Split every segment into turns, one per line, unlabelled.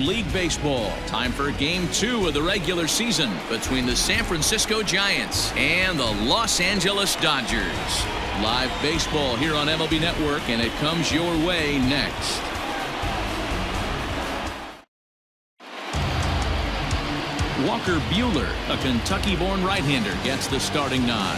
League Baseball. Time for Game 2 of the regular season between the San Francisco Giants and the Los Angeles Dodgers. Live baseball here on MLB Network, and it comes your way next. Walker Buehler, a Kentucky-born right-hander, gets the starting nod.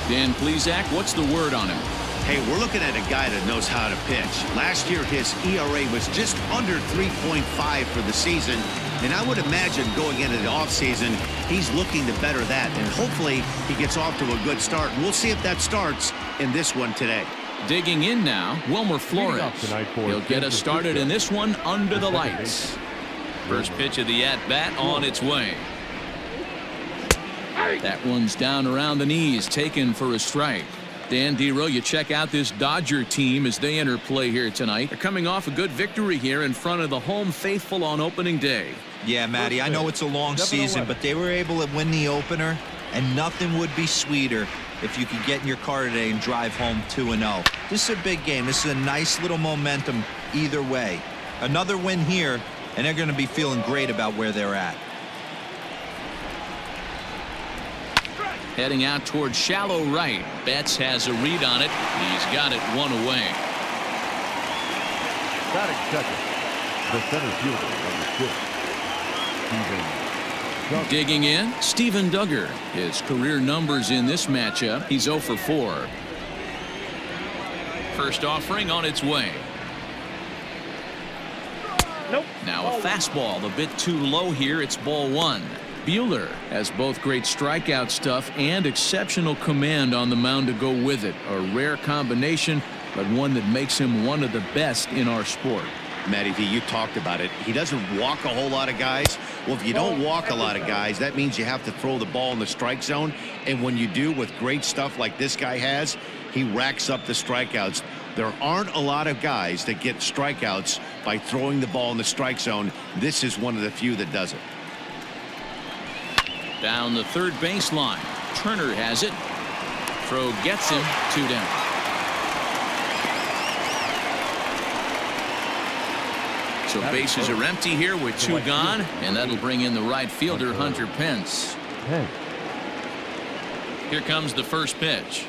Dan Plesac, what's the word on him?
Hey, we're looking at a guy that knows how to pitch. Last year, his ERA was just under 3.5 for the season. And I would imagine going into the offseason, he's looking to better that. And hopefully, he gets off to a good start. We'll see if that starts in this one today.
Digging in now, Wilmer Flores. He'll get us started in this one under the lights. First pitch of the at-bat on its way. That one's down around the knees, taken for a strike. Dan Dero, you check out this Dodger team as they enter play here tonight. They're coming off a good victory here in front of the home faithful on opening day.
Yeah, Matty, I know it's a long season, but they were able to win the opener, and nothing would be sweeter if you could get in your car today and drive home 2-0. This is a big game. This is a nice little momentum either way. Another win here, and they're going to be feeling great about where they're at.
Heading out towards shallow right. Betts has a read on it. He's got it one away.
Batting second, the center fielder, number 6, Steven Duggar.
Digging in, Steven Duggar. His career numbers in this matchup, he's 0 for 4. First offering on its way.
Nope.
Now a fastball, a bit too low here. It's ball 1. Buehler has both great strikeout stuff and exceptional command on the mound to go with it. A rare combination, but one that makes him one of the best in our sport.
Matty V, you talked about it. He doesn't walk a whole lot of guys. Well, if you don't walk a lot of guys, that means you have to throw the ball in the strike zone. And when you do with great stuff like this guy has, he racks up the strikeouts. There aren't a lot of guys that get strikeouts by throwing the ball in the strike zone. This is one of the few that does it.
Down the third baseline. Turner has it. Throw gets him. 2 down. So bases are empty here with 2 gone, and that'll bring in the right fielder, Hunter Pence. Here comes the first pitch.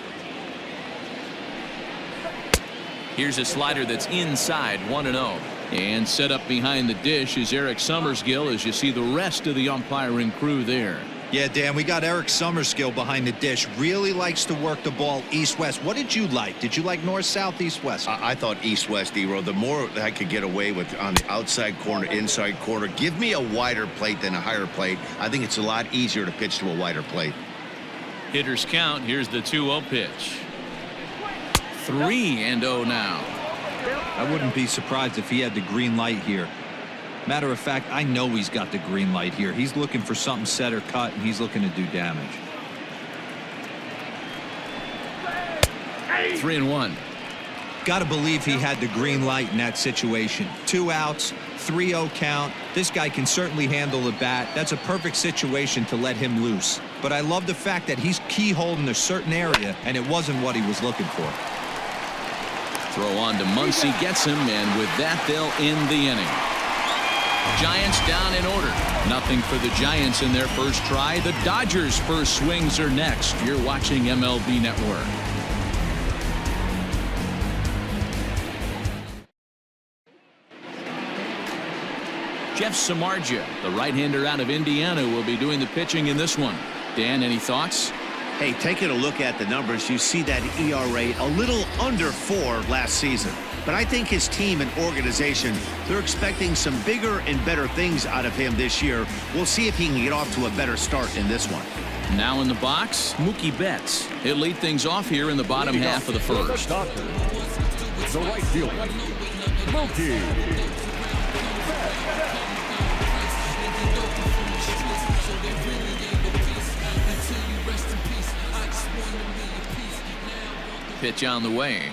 Here's a slider that's inside, 1-0. And set up behind the dish is Eric Summersgill as you see the rest of the umpiring crew there.
Yeah, Dan, we got Eric Summersgill behind the dish. Really likes to work the ball east-west. What did you like? Did you like north-south, east-west?
I thought east-west, Dero. The more I could get away with on the outside corner, inside corner, give me a wider plate than a higher plate. I think it's a lot easier to pitch to a wider plate.
Hitters count. Here's the 2-0 pitch. 3-0 now.
I wouldn't be surprised if he had the green light here. Matter of fact, I know he's got the green light here. He's looking for something set or cut, and he's looking to do damage.
3-1.
Got to believe he had the green light in that situation. 2 outs, 3-0 count. This guy can certainly handle the bat. That's a perfect situation to let him loose. But I love the fact that he's keyholing a certain area, and it wasn't what he was looking for.
Throw on to Muncy, gets him, and with that, they'll end the inning. Giants down in order. Nothing for the Giants in their first try. The Dodgers' first swings are next. You're watching MLB Network. Jeff Samardzija, the right-hander out of Indiana, will be doing the pitching in this one. Dan, any thoughts?
Hey, taking a look at the numbers, you see that ERA a little under 4 last season. But I think his team and organization, they're expecting some bigger and better things out of him this year. We'll see if he can get off to a better start in this one.
Now in the box, Mookie Betts. He'll lead things off here in the bottom half of the first.
The right fielder, Mookie.
Pitch on the way.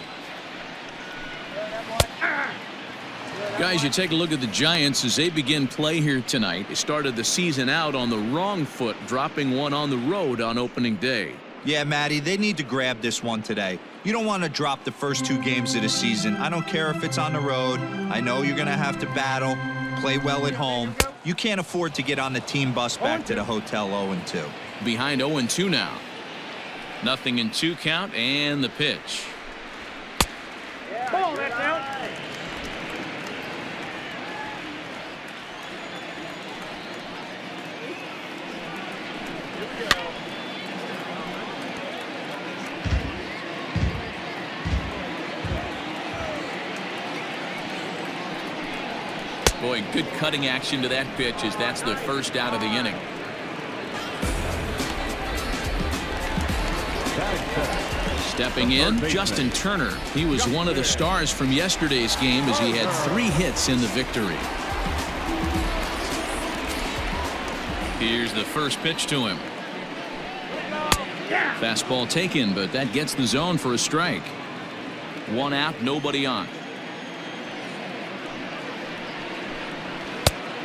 Guys, you take a look at the Giants as they begin play here tonight. They started the season out on the wrong foot, dropping one on the road on opening day.
Yeah, Matty, they need to grab this one today. You don't want to drop the first 2 games of the season. I don't care if it's on the road. I know you're going to have to battle. play well at home. You can't afford to get on the team bus back to the hotel 0-2.
Behind 0-2 now. 0-2 count and the pitch.
Ball, that's out.
Boy, good cutting action to that pitch as that's the first out of the inning. Stepping in, Justin Turner. He was one of the stars from yesterday's game as he had 3 hits in the victory. Here's the first pitch to him. Fastball taken, but that gets the zone for a strike. 1 out, nobody on.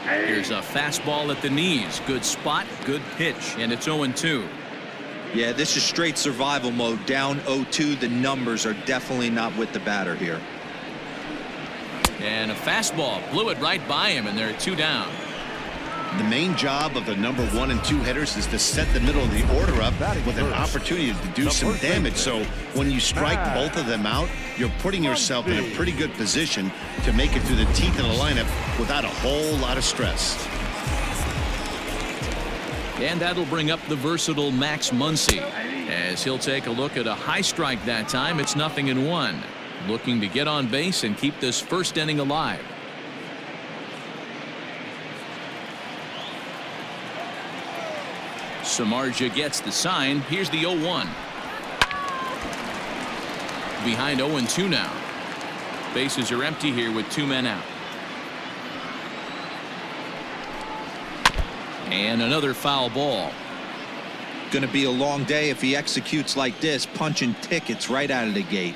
Here's a fastball at the knees. Good spot, good pitch, and it's 0-2.
Yeah, this is straight survival mode. Down 0-2. The numbers are definitely not with the batter here.
And a fastball blew it right by him, and there are 2 down.
The main job of the number 1 and 2 hitters is to set the middle of the order up with an opportunity to do some damage. So when you strike both of them out, you're putting yourself in a pretty good position to make it through the teeth of the lineup without a whole lot of stress.
And that'll bring up the versatile Max Muncy as he'll take a look at a high strike that time. It's 0-1. Looking to get on base and keep this first inning alive. Samardzija gets the sign. Here's the 0-1. Behind 0-2 now. Bases are empty here with 2 men out. And another foul ball.
Going to be a long day if he executes like this, punching tickets right out of the gate.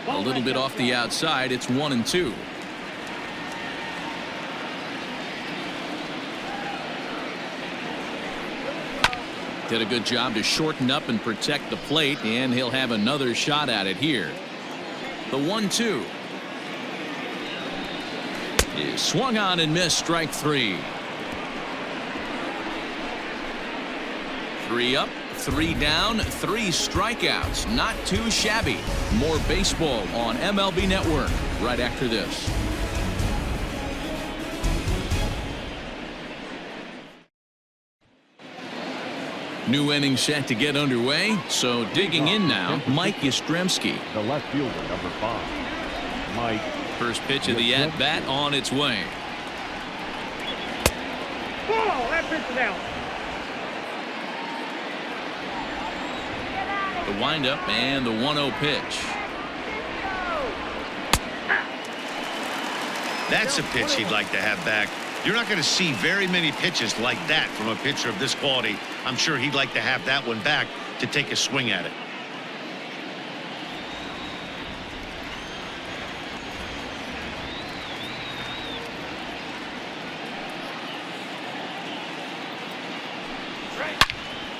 A little bit off the outside. It's 1-2. Did a good job to shorten up and protect the plate, and he'll have another shot at it here. The 1-2 is swung on and missed. Strike 3. 3 up, 3 down, 3 strikeouts. Not too shabby. More baseball on MLB Network right after this. New inning set to get underway, so digging in now, Mike Yastrzemski.
The left fielder, number 5, Mike.
First pitch of the at-bat on its way.
Ball, that pitch is out.
The windup and the 1-0 pitch.
That's a pitch he'd like to have back. You're not going to see very many pitches like that from a pitcher of this quality. I'm sure he'd like to have that one back to take a swing at it.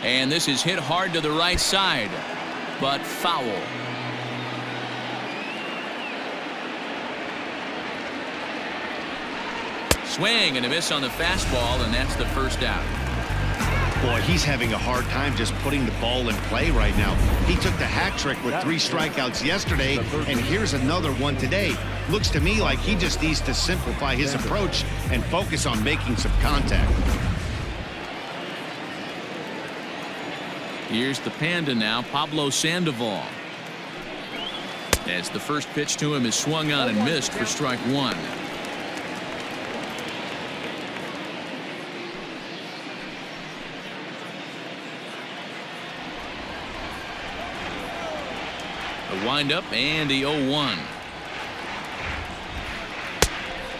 And this is hit hard to the right side, but foul. Swing and a miss on the fastball, and that's the first out.
Boy, he's having a hard time just putting the ball in play right now. He took the hat trick with 3 strikeouts yesterday, and here's another one today. Looks to me like he just needs to simplify his approach and focus on making some contact.
Here's the Panda now, Pablo Sandoval. As the first pitch to him is swung on and missed for strike 1. The windup and the 0-1.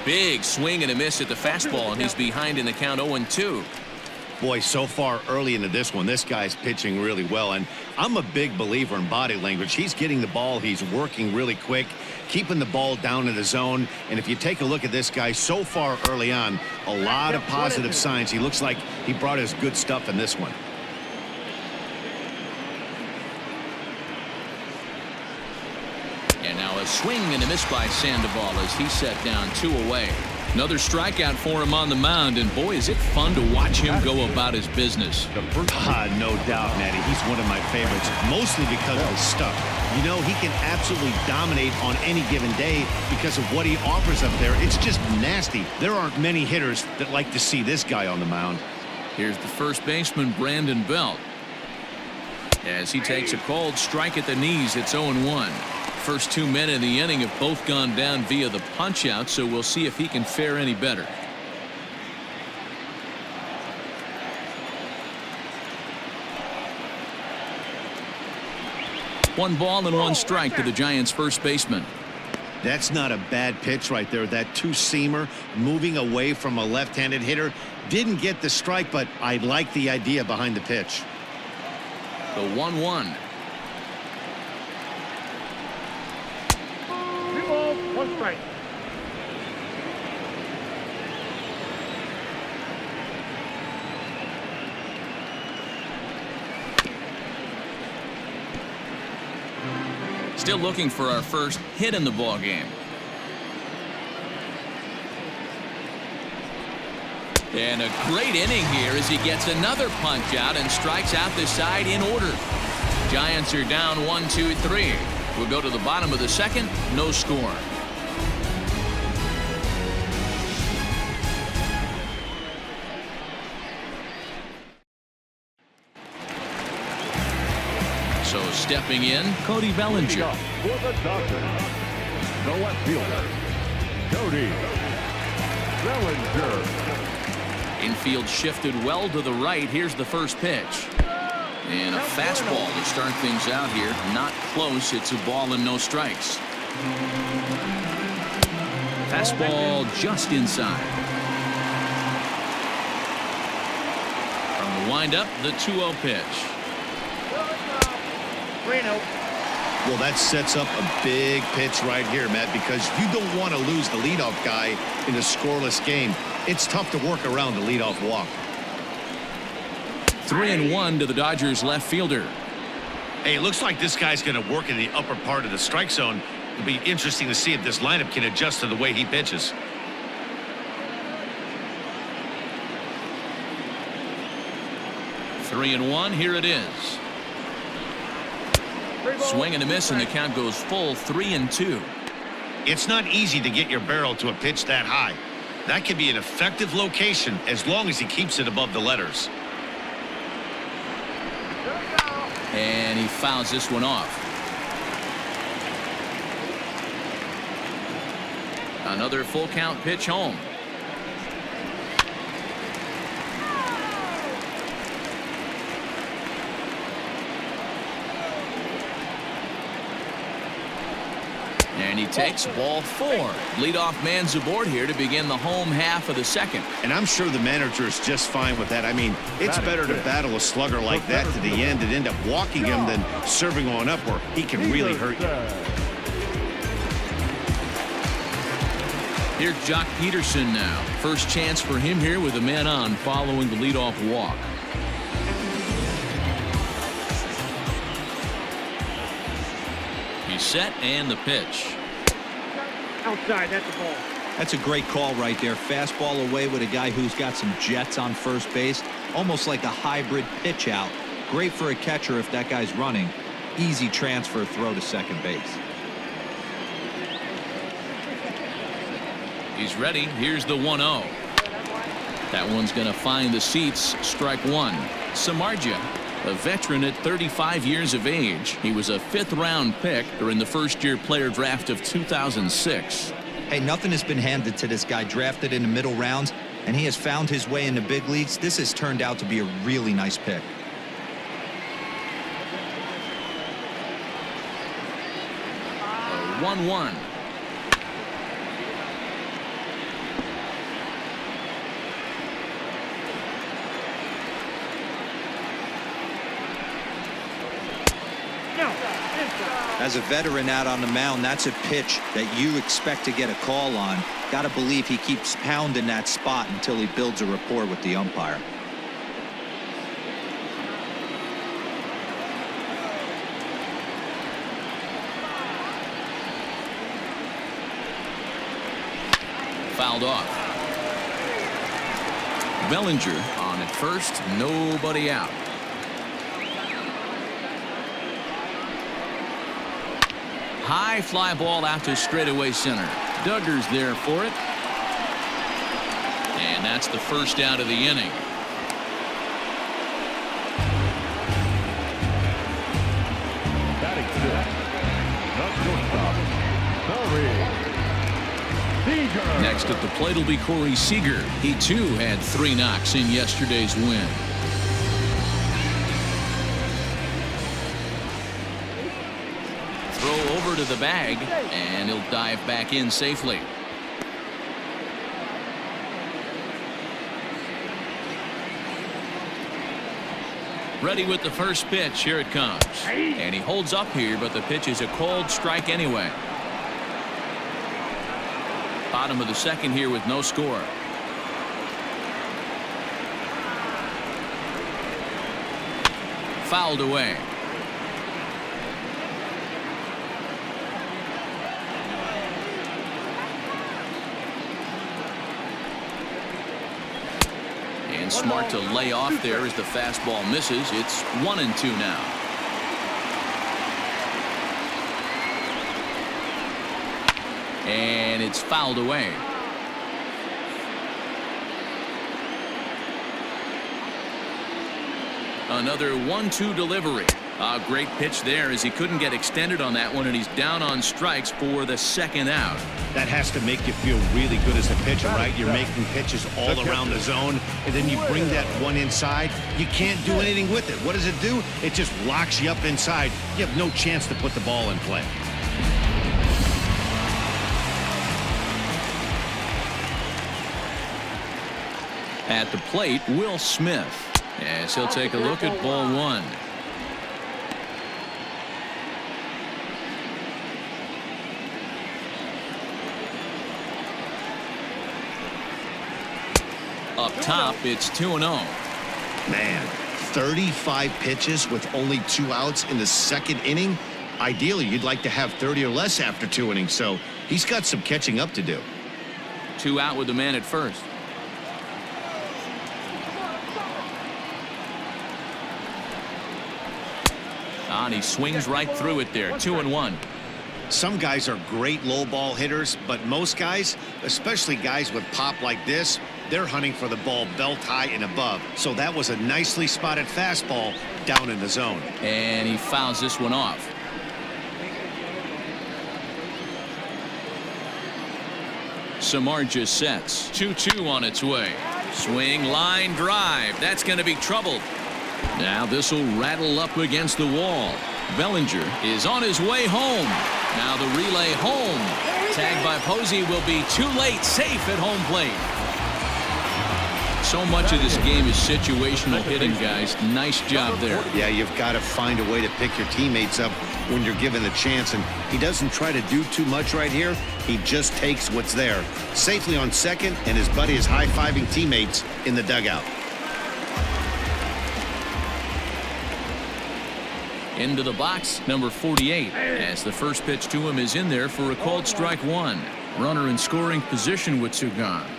Big swing and a miss at the fastball, and he's behind in the count 0-2.
Boy, so far early into this one, this guy's pitching really well, and I'm a big believer in body language. He's getting the ball, he's working really quick, keeping the ball down in the zone, and if you take a look at this guy so far early on, a lot of positive signs. He looks like he brought his good stuff in this one.
swing and a miss by Sandoval as he set down 2 away. Another strikeout for him on the mound, and boy, is it fun to watch him go about his business.
No doubt, Matty. He's one of my favorites, mostly because of his stuff. You know, he can absolutely dominate on any given day because of what he offers up there. It's just nasty. There aren't many hitters that like to see this guy on the mound.
Here's the first baseman, Brandon Belt. As he takes a cold strike at the knees, it's 0-1. First 2 men in the inning have both gone down via the punch-out, so we'll see if he can fare any better. One ball and 1 strike to the Giants' first baseman.
That's not a bad pitch right there. That two-seamer moving away from a left-handed hitter. Didn't get the strike, but I like the idea behind the pitch.
The 1-1.
2 balls, 1 strike.
Still looking for our first hit in the ball game. And a great inning here as he gets another punch out and strikes out the side in order. Giants are down 1-2-3. We'll go to the bottom of the second. No score. So stepping in, Cody Bellinger.
For the Dodgers, the left fielder, Cody Bellinger.
Infield shifted well to the right. Here's the first pitch. And a fastball to start things out here. Not close. It's a ball and no strikes. Fastball just inside. From the windup, the 2-0 pitch.
3-0.
Well, that sets up a big pitch right here, Matt, because you don't want to lose the leadoff guy in a scoreless game. It's tough to work around the leadoff walk.
3-1 to the Dodgers left fielder.
Hey, it looks like this guy's going to work in the upper part of the strike zone. It'll be interesting to see if this lineup can adjust to the way he pitches.
Three and one. Here it is. Swing and a miss, and the count goes full 3-2.
It's not easy to get your barrel to a pitch that high. That can be an effective location as long as he keeps it above the letters.
And he fouls this one off. Another full count pitch home. And he takes ball 4. Leadoff man's aboard here to begin the home half of the second.
And I'm sure the manager is just fine with that. I mean, it's better to battle a slugger like that to the end and end up walking him than serving on up where he can really hurt you.
Here's Jock Peterson now. First chance for him here with a man on following the leadoff walk. He's set and the pitch.
Outside, that's the ball.
That's a great call right there. Fastball away with a guy who's got some jets on first base. Almost like a hybrid pitch out. Great for a catcher if that guy's running. Easy transfer throw to second base.
He's ready. Here's the 1-0. That one's going to find the seats. Strike one. Samardzija, a veteran at 35 years of age. He was a 5th-round pick during the first-year player draft of 2006.
Hey, nothing has been handed to this guy. Drafted in the middle rounds, and he has found his way in the big leagues. This has turned out to be a really nice pick.
A 1-1.
As a veteran out on the mound, that's a pitch that you expect to get a call on. Got to believe he keeps pounding that spot until he builds a rapport with the umpire.
fouled off. Bellinger on at first, nobody out. High fly ball out to straightaway center. Duggar's there for it. And that's the first out of the inning.
Batting fifth, the shortstop, Corey Seager.
Next at the plate will be Corey Seager. He too had 3 knocks in yesterday's win. Throw over to the bag, and he'll dive back in safely. Ready with the first pitch. Here it comes. And he holds up here, but the pitch is a cold strike anyway. Bottom of the second here with no score. Fouled away. And smart to lay off there as the fastball misses. It's 1-2 now. And it's fouled away. Another 1-2 delivery. A great pitch there as he couldn't get extended on that one, and he's down on strikes for the second out.
That has to make you feel really good as a pitcher, right? You're making pitches all around the zone, and then you bring that one inside. You can't do anything with it. What does it do? It just locks you up inside. You have no chance to put the ball in play.
At the plate, Will Smith, as he'll take a look at ball 1. Up top, it's 2-0.
Man, 35 pitches with only 2 outs in the second inning. Ideally, you'd like to have 30 or less after 2 innings, so he's got some catching up to do.
2 out with the man at first. And he swings right through it there. 2-1.
Some guys are great low ball hitters, but most guys, especially guys with pop like this, they're hunting for the ball belt high and above. So that was a nicely spotted fastball down in the zone.
And he fouls this one off. Samardzija sets. 2-2 on its way. Swing, line, drive. That's going to be troubled. Now this will rattle up against the wall. Bellinger is on his way home. Now the relay home. Tagged by Posey will be too late. Safe at home plate. So much of this game is situational hitting, guys. Nice job there.
Yeah, you've got to find a way to pick your teammates up when you're given the chance, and he doesn't try to do too much right here. He just takes what's there. Safely on second, and his buddy is high-fiving teammates in the dugout.
Into the box, number 48, as the first pitch to him is in there for a called strike 1. Runner in scoring position with 2 gone.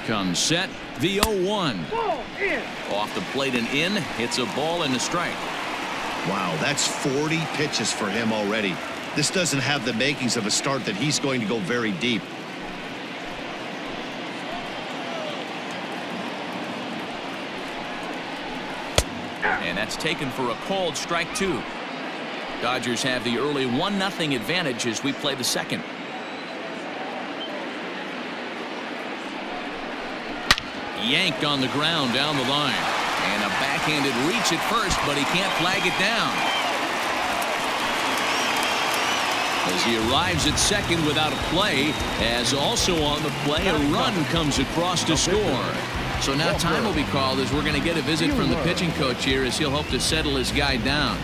Comes set, the 0-1. Off the plate and in, hits a ball and a strike.
Wow, that's 40 pitches for him already. This doesn't have the makings of a start that he's going to go very deep.
And that's taken for a called strike 2. Dodgers have the early 1-0 advantage as we play the second. Yanked on the ground down the line. And a backhanded reach at first, but he can't flag it down. As he arrives at second without a play, as also on the play, a run comes across to score. So now time will be called as we're going to get a visit from the pitching coach here as he'll hope to settle his guy down.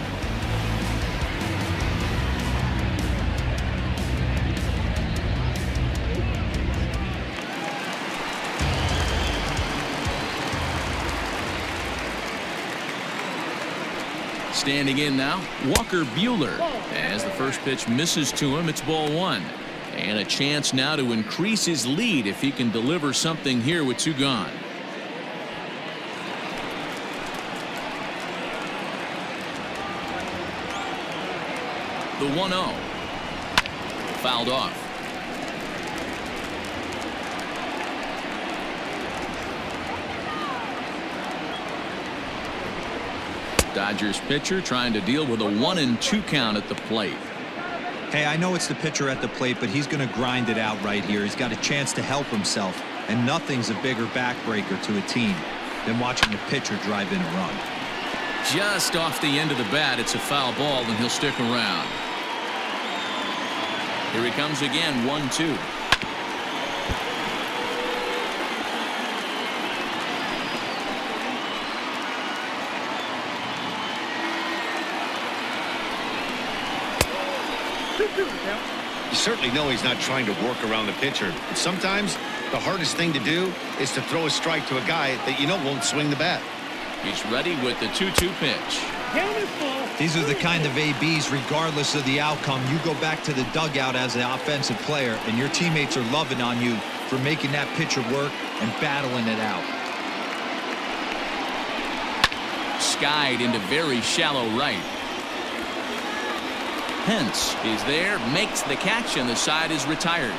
Standing in now, Walker Buehler. As the first pitch misses to him, it's ball one. And a chance now to increase his lead if he can deliver something here with two gone. The 1-0. Fouled off. Dodgers pitcher trying to deal with a 1-2 count at the plate.
Hey, I know it's the pitcher at the plate, but he's going to grind it out right here. He's got a chance to help himself, and nothing's a bigger backbreaker to a team than watching the pitcher drive in a run.
Just off the end of the bat, it's a foul ball, and he'll stick around. Here he comes again, 1-2.
You certainly know he's not trying to work around the pitcher. But sometimes the hardest thing to do is to throw a strike to a guy that you know won't swing the bat.
He's ready with the 2-2 pitch.
These are the kind of ABs, regardless of the outcome. You go back to the dugout as an offensive player, and your teammates are loving on you for making that pitcher work and battling it out.
Skied into very shallow right. Pence is there, makes the catch, and the side is retired.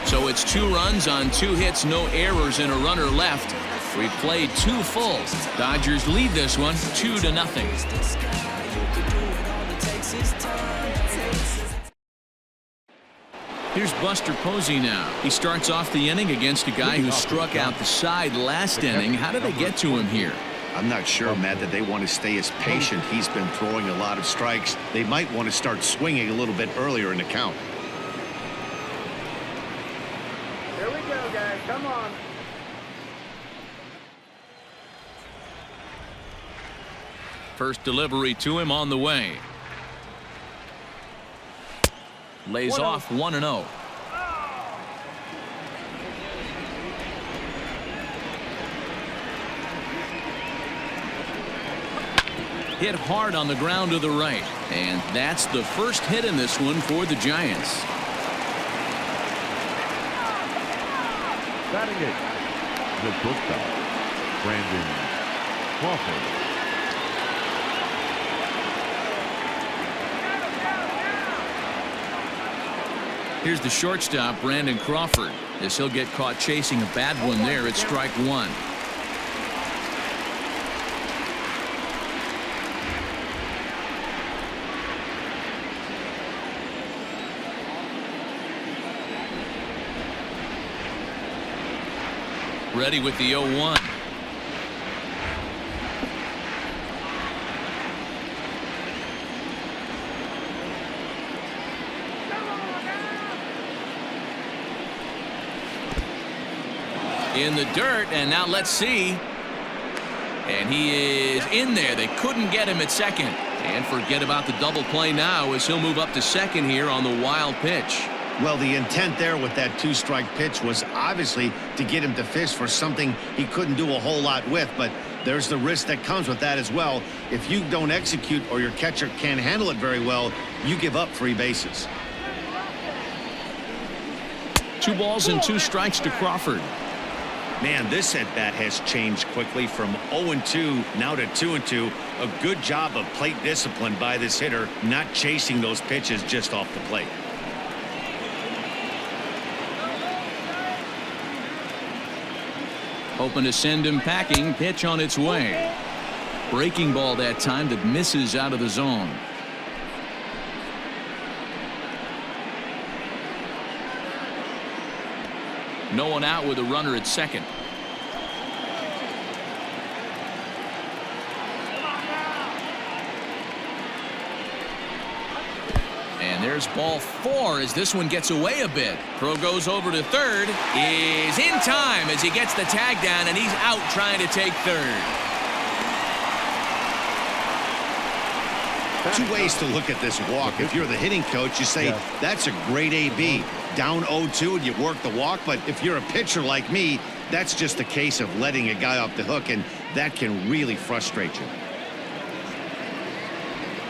So it's 2 runs on 2 hits, no errors, and a runner left. We played 2 fulls. Dodgers lead this one 2-0. Here's Buster Posey now. He starts off the inning against a guy who struck out the side last inning. How did they get to him here?
I'm not sure, Matt, that they want to stay as patient. He's been throwing a lot of strikes. They might want to start swinging a little bit earlier in the count.
Here we go, guys. Come on.
First delivery to him on the way. Lays off 1-0. Hit hard on the ground to the right. And that's the first hit in this one for the Giants.
Batting it, the shortstop, Brandon Crawford.
Here's the shortstop, Brandon Crawford, as he'll get caught chasing a bad one there at strike 1. Ready with the 0-1. In the dirt, and now let's see. And he is in there. They couldn't get him at second. And forget about the double play now as he'll move up to second here on the wild pitch.
Well, the intent there with that 2-strike pitch was obviously to get him to fish for something he couldn't do a whole lot with, but there's the risk that comes with that as well. If you don't execute or your catcher can't handle it very well, you give up free bases.
2 balls and 2 strikes to Crawford.
Man, this at-bat has changed quickly from 0-2 now to 2-2. A good job of plate discipline by this hitter, not chasing those pitches just off the plate.
Hoping to send him packing. Pitch on its way. Breaking ball that time that misses out of the zone. No one out with a runner at second. And there's ball 4 as this one gets away a bit. Throw goes over to third. Is in time as he gets the tag down, and he's out trying to take third.
2 ways to look at this walk. If you're the hitting coach, you say, that's a great AB. Down 0-2 and you work the walk. But if you're a pitcher like me, that's just a case of letting a guy off the hook, and that can really frustrate you.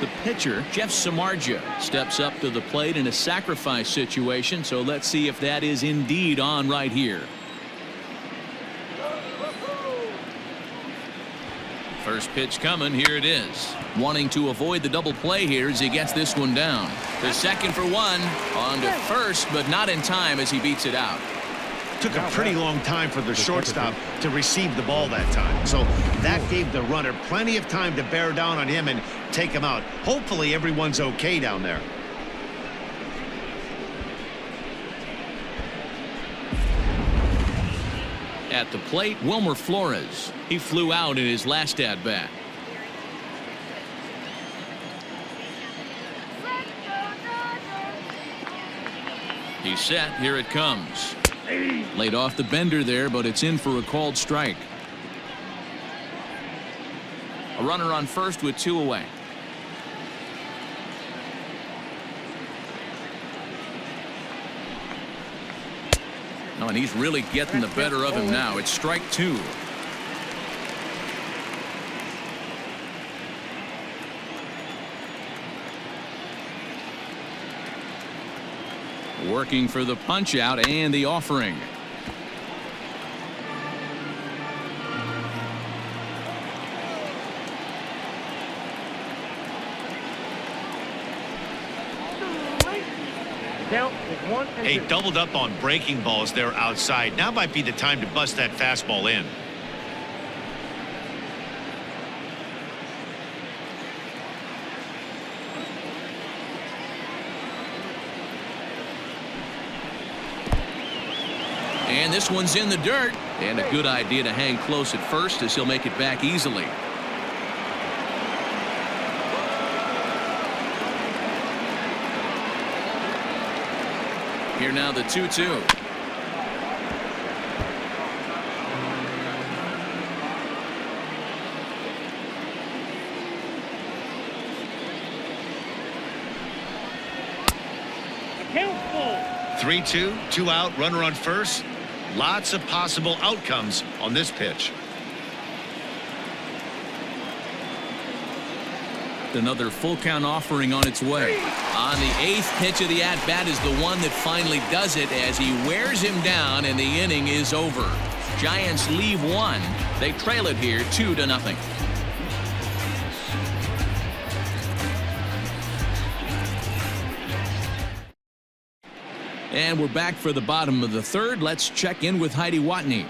The pitcher, Jeff Samardzija, steps up to the plate in a sacrifice situation, so let's see if that is indeed on right here. First pitch coming. Here it is. Wanting to avoid the double play here as he gets this one down. The second for one. On to first, but not in time as he beats it out.
Took a pretty long time for the shortstop to receive the ball that time. So that gave the runner plenty of time to bear down on him and take him out. Hopefully everyone's okay down there.
At the plate, Wilmer Flores. He flew out in his last at-bat. He's set. Here it comes. Laid off the bender there, but it's in for a called strike. A runner on first with 2 away. Oh, and he's really getting the better of him now. It's strike 2. Working for the punch out and the offering.
Hey, doubled up on breaking balls there outside. Now might be the time to bust that fastball in.
And this one's in the dirt. And a good idea to hang close at first as he'll make it back easily. Here now the 2-2.
Count full.
3-2, 2 out, runner on first. Lots of possible outcomes on this pitch.
Another full count offering on its way. On the 8th pitch of the at-bat is the one that finally does it as he wears him down and the inning is over. Giants leave 1. They trail it here 2-0. And we're back for the bottom of the 3rd. Let's check in with Heidi Watney.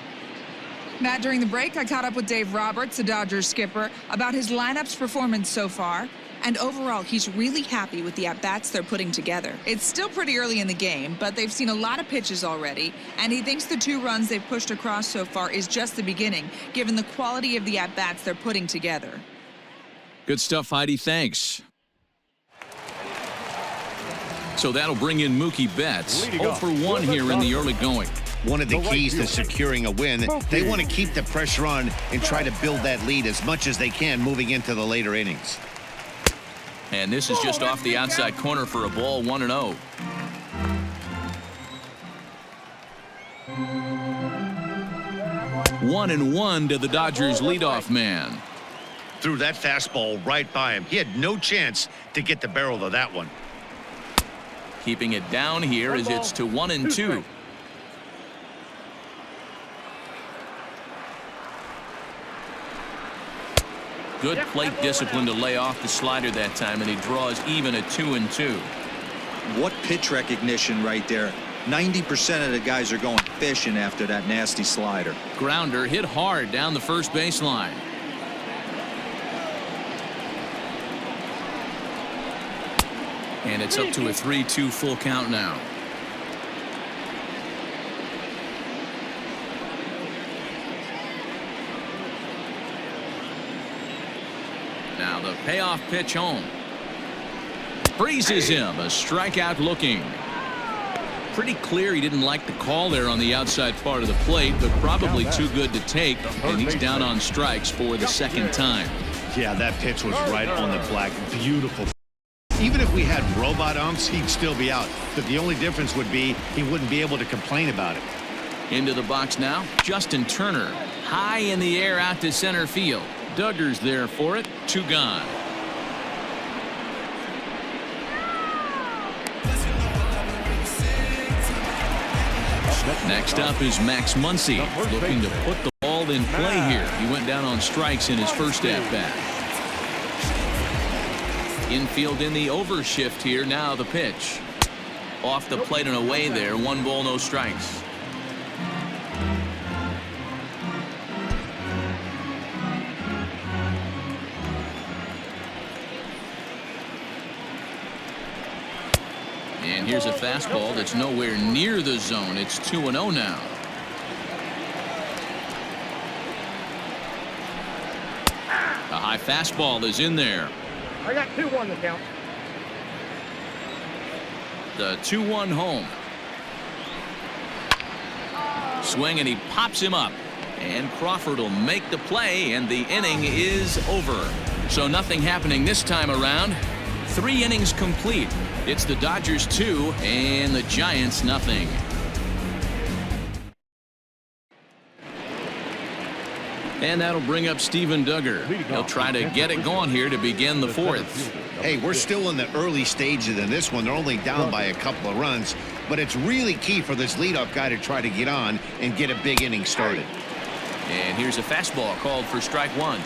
Matt, during the break, I caught up with Dave Roberts, the Dodgers skipper, about his lineup's performance so far. And overall, he's really happy with the at-bats they're putting together. It's still pretty early in the game, but they've seen a lot of pitches already. And he thinks the 2 runs they've pushed across so far is just the beginning, given the quality of the at-bats they're putting together.
Good stuff, Heidi. Thanks. So that'll bring in Mookie Betts. 0 for 1 here in the early going.
One of the keys to securing a win, they want to keep the pressure on and try to build that lead as much as they can moving into the later innings.
And this is just off the outside corner for a ball, 1-0. One and one to the Dodgers leadoff man.
Threw that fastball right by him. He had no chance to get the barrel of that one.
Keeping it down here as it's to 1-2. Good plate discipline to lay off the slider that time, and he draws even at 2-2.
What pitch recognition right there. 90% of the guys are going fishing after that nasty slider.
Grounder hit hard down the first baseline. And it's up to a 3-2 full count now. Now the payoff pitch home. Freezes him. A strikeout looking. Pretty clear he didn't like the call there on the outside part of the plate, but probably too good to take, and he's down on strikes for the 2nd time.
Yeah, that pitch was right on the black. Beautiful. Even if we had robot umps, he'd still be out. But the only difference would be he wouldn't be able to complain about it.
Into the box now, Justin Turner. High in the air out to center field. Duggar's there for it. 2 gone. Next up is Max Muncy, looking to put the ball in play here. He went down on strikes in his first at-bat. Infield in the overshift here. Now the pitch. Off the plate and away there. 1 ball, no strikes. And here's a fastball that's nowhere near the zone. It's 2-0 now. A high fastball is in there.
I got 2-1 the count.
The 2-1 home. Swing, and he pops him up. And Crawford will make the play, and the inning is over. So nothing happening this time around. 3 innings complete. It's the Dodgers 2 and the Giants nothing. And that'll bring up Steven Duggar. He'll try to get it going here to begin the 4th.
Hey, we're still in the early stages in this one. They're only down by a couple of runs, but it's really key for this leadoff guy to try to get on and get a big inning started.
And here's a fastball called for strike 1.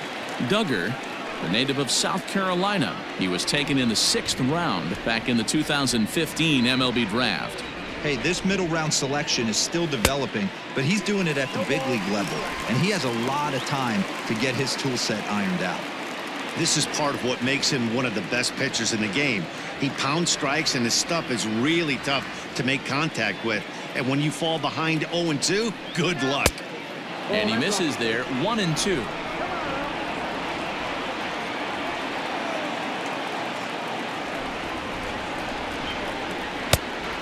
Duggar, the native of South Carolina. He was taken in the 6th round back in the 2015 MLB draft.
Hey, this middle round selection is still developing, but he's doing it at the big league level, and he has a lot of time to get his tool set ironed out.
This is part of what makes him one of the best pitchers in the game. He pounds strikes, and his stuff is really tough to make contact with. And when you fall behind 0-2, good luck.
And he misses there. 1-2.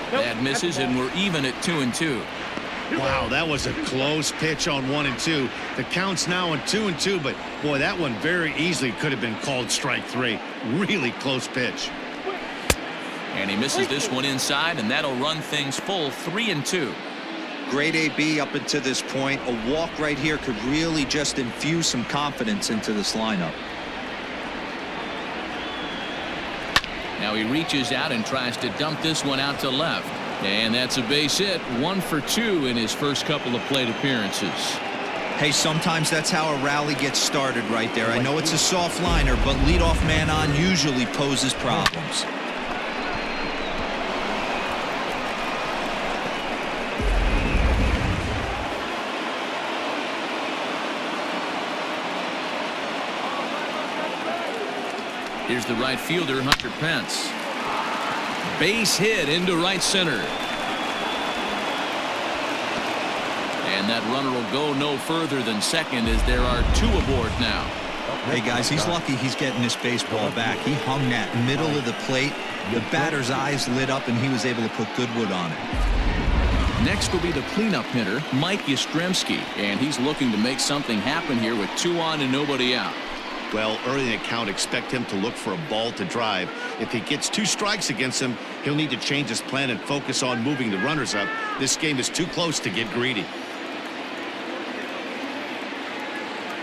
That misses, and we're even at 2-2.
Wow, that was a close pitch on 1-2. The count's now on 2-2, but boy, that one very easily could have been called strike 3. Really close pitch.
And he misses this one inside, and that'll run things full. 3-2.
Great AB up until this point. A walk right here could really just infuse some confidence into this lineup.
Now he reaches out and tries to dump this one out to left. And that's a base hit. 1 for 2 in his first couple of plate appearances.
Hey, sometimes that's how a rally gets started right there. I know it's a soft liner, but leadoff man on usually poses problems.
Here's the right fielder, Hunter Pence. Base hit into right center. And that runner will go no further than second as there are 2 aboard now.
Hey, guys, he's lucky he's getting this baseball back. He hung that middle of the plate. The batter's eyes lit up, and he was able to put good wood on it.
Next will be the cleanup hitter, Mike Yastrzemski. And he's looking to make something happen here with 2 on and nobody out.
Well, early in the count, expect him to look for a ball to drive. If he gets 2 strikes against him, he'll need to change his plan and focus on moving the runners up. This game is too close to get greedy.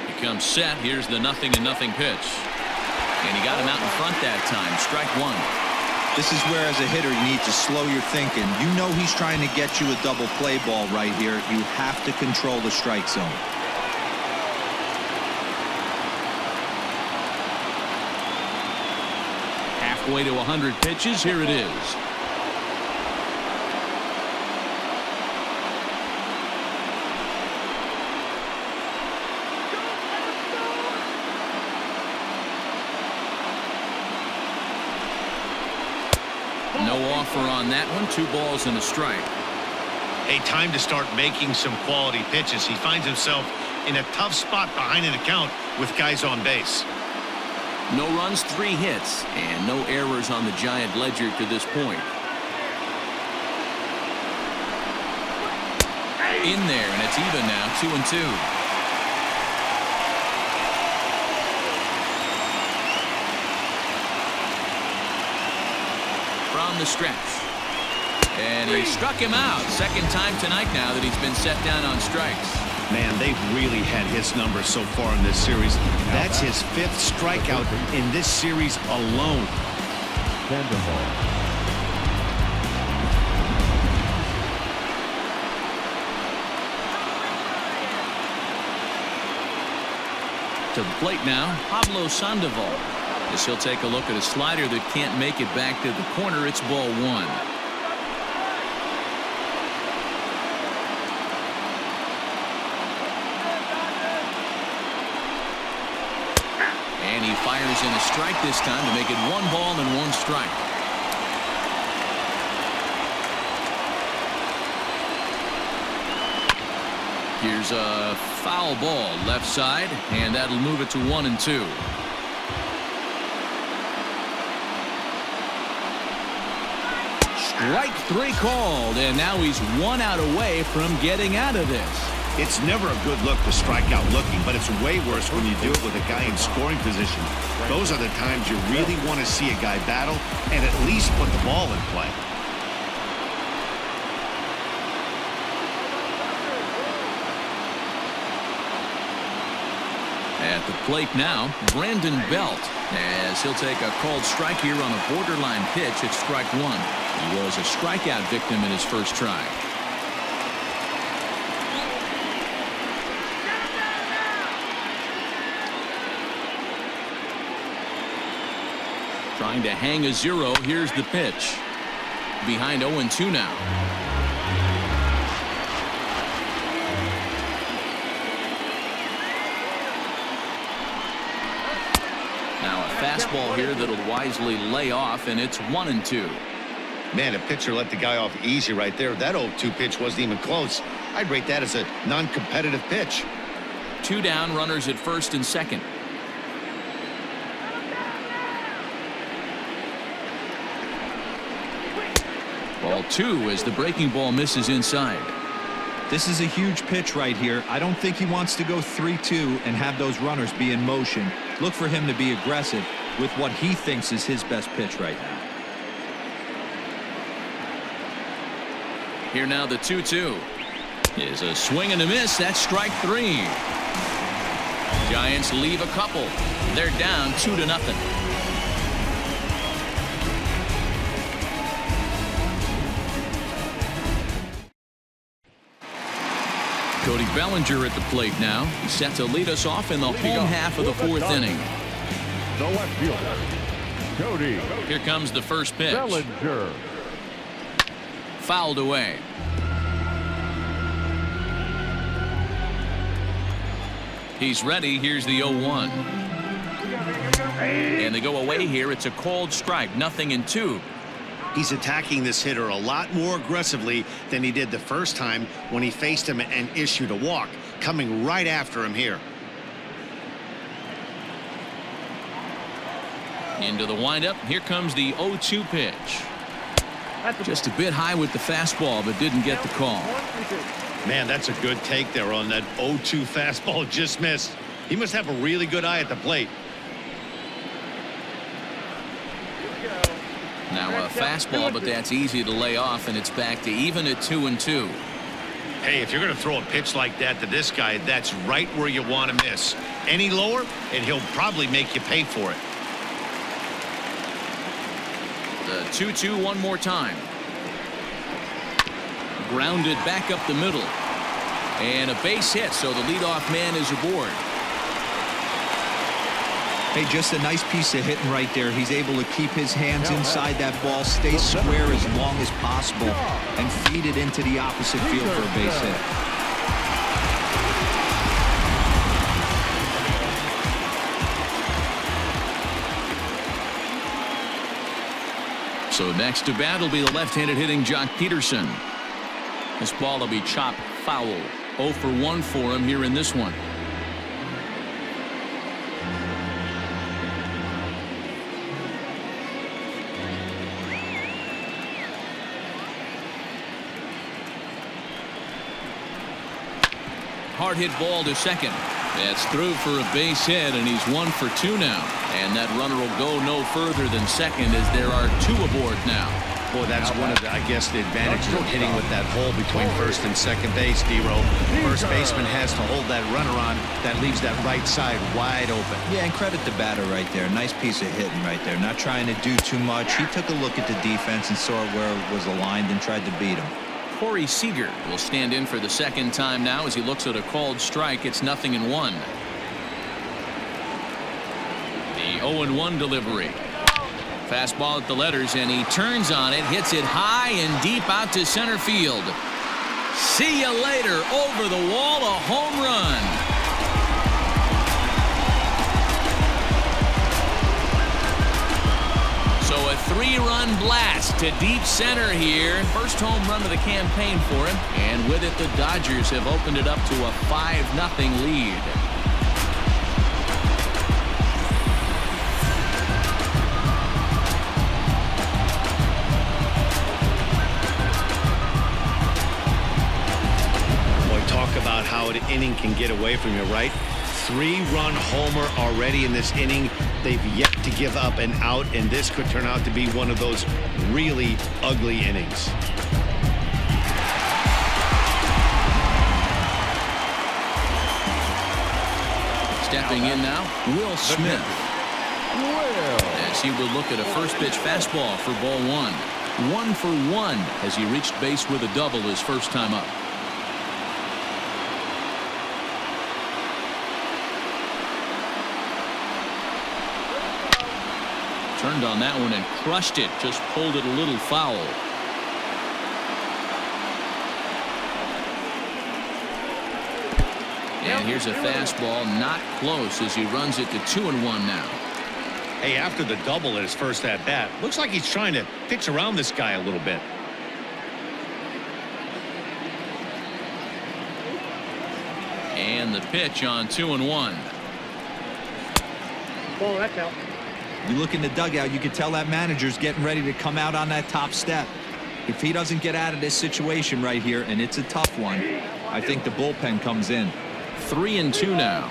He comes set. Here's the 0-0 pitch. And he got him out in front that time. Strike 1.
This is where, as a hitter, you need to slow your thinking. You know he's trying to get you a double play ball right here. You have to control the strike zone.
Halfway to 100 pitches. Here it is. No offer on that one. 2 balls and a strike.
A time to start making some quality pitches. He finds himself in a tough spot behind in the count with guys on base.
No runs, 3 hits, and no errors on the Giant ledger to this point. In there, and it's even now, 2-2. From the stretch. And he struck him out. Second time tonight now that he's been set down on strikes.
Man, they've really had his numbers so far in this series. That's his 5th strikeout in this series alone.
To the plate now, Pablo Sandoval. As he'll take a look at a slider that can't make it back to the corner. It's ball one. And he fires in a strike this time to make it 1 ball and 1 strike. Here's a foul ball left side, and that'll move it to 1-2. Strike 3 called, and now he's 1 out away from getting out of this.
It's never a good look to strike out looking, but it's way worse when you do it with a guy in scoring position. Those are the times you really want to see a guy battle and at least put the ball in play.
At the plate now, Brandon Belt, as he'll take a called strike here on a borderline pitch at strike 1. He was a strikeout victim in his first try. Trying to hang a 0. Here's the pitch. Behind 0-2 now. Fastball here that'll wisely lay off, and it's 1-2.
Man, a pitcher let the guy off easy right there. That 0-2 pitch wasn't even close. I'd rate that as a non-competitive pitch.
2 down, runners at first and second. Ball 2 as the breaking ball misses inside.
This is a huge pitch right here. I don't think he wants to go 3-2 and have those runners be in motion. Look for him to be aggressive with what he thinks is his best pitch right now.
Here now the 2-2 is a swing and a miss. That's strike 3. Giants leave a couple. They're down 2-0. Cody Bellinger at the plate now. He's set to lead us off in the home half of the 4th inning.
The left fielder, Cody.
Here comes the first pitch.
Bellinger.
Fouled away. He's ready. Here's the 0-1. And they go away here. It's a called strike. 0-2.
He's attacking this hitter a lot more aggressively than he did the first time when he faced him and issued a walk. Coming right after him here.
Into the windup. Here comes the 0-2 pitch. Just a bit high with the fastball, but didn't get the call.
Man, that's a good take there on that 0-2 fastball. Just missed. He must have a really good eye at the plate.
Now a fastball, but that's easy to lay off, and it's back to even at 2-2.
Hey, if you're going to throw a pitch like that to this guy, that's right where you want to miss. Any lower, and he'll probably make you pay for it.
The 2-2 one more time. Grounded back up the middle. And a base hit, so the leadoff man is aboard.
Hey, just a nice piece of hitting right there. He's able to keep his hands inside that ball, stay square as long as possible, and feed it into the opposite field for a base hit.
So next to bat will be the left-handed hitting Jock Peterson. This ball will be chopped foul. 0 for 1 for him here in this one. Hard hit ball to second. That's through for a base hit, and he's 1 for 2 now. And that runner will go no further than second as there are 2 aboard now.
Boy, that's one of the, I guess, the advantages of hitting with that hole between first and second base, D-Row. First baseman has to hold that runner on. That leaves that right side wide open.
Yeah, and credit the batter right there. Nice piece of hitting right there. Not trying to do too much. He took a look at the defense and saw where it was aligned and tried to beat him.
Corey Seager will stand in for the second time now as he looks at a called strike. It's 0-1. 0-1 delivery. Fastball at the letters, and he turns on it, hits it high and deep out to center field. See you later. Over the wall, a home run. So a 3-run blast to deep center here. First home run of the campaign for him. And with it, the Dodgers have opened it up to a 5-0 lead.
Boy, talk about how an inning can get away from you, right? 3-run homer already in this inning. They've yet to give up an out, and this could turn out to be one of those really ugly innings.
Stepping in now, Will Smith. As he will look at a first pitch fastball for ball 1. 1 for 1 as he reached base with a double his first time up. Turned on that one and crushed it. Just pulled it a little foul. And here's a fastball not close as he runs it to 2-1 now.
Hey, after the double at his first at bat, looks like he's trying to pitch around this guy a little bit.
And the pitch on 2-1.
Ball, that's out.
You look in the dugout, you can tell that manager's getting ready to come out on that top step. If he doesn't get out of this situation right here, and it's a tough one, I think the bullpen comes in.
3-2 now.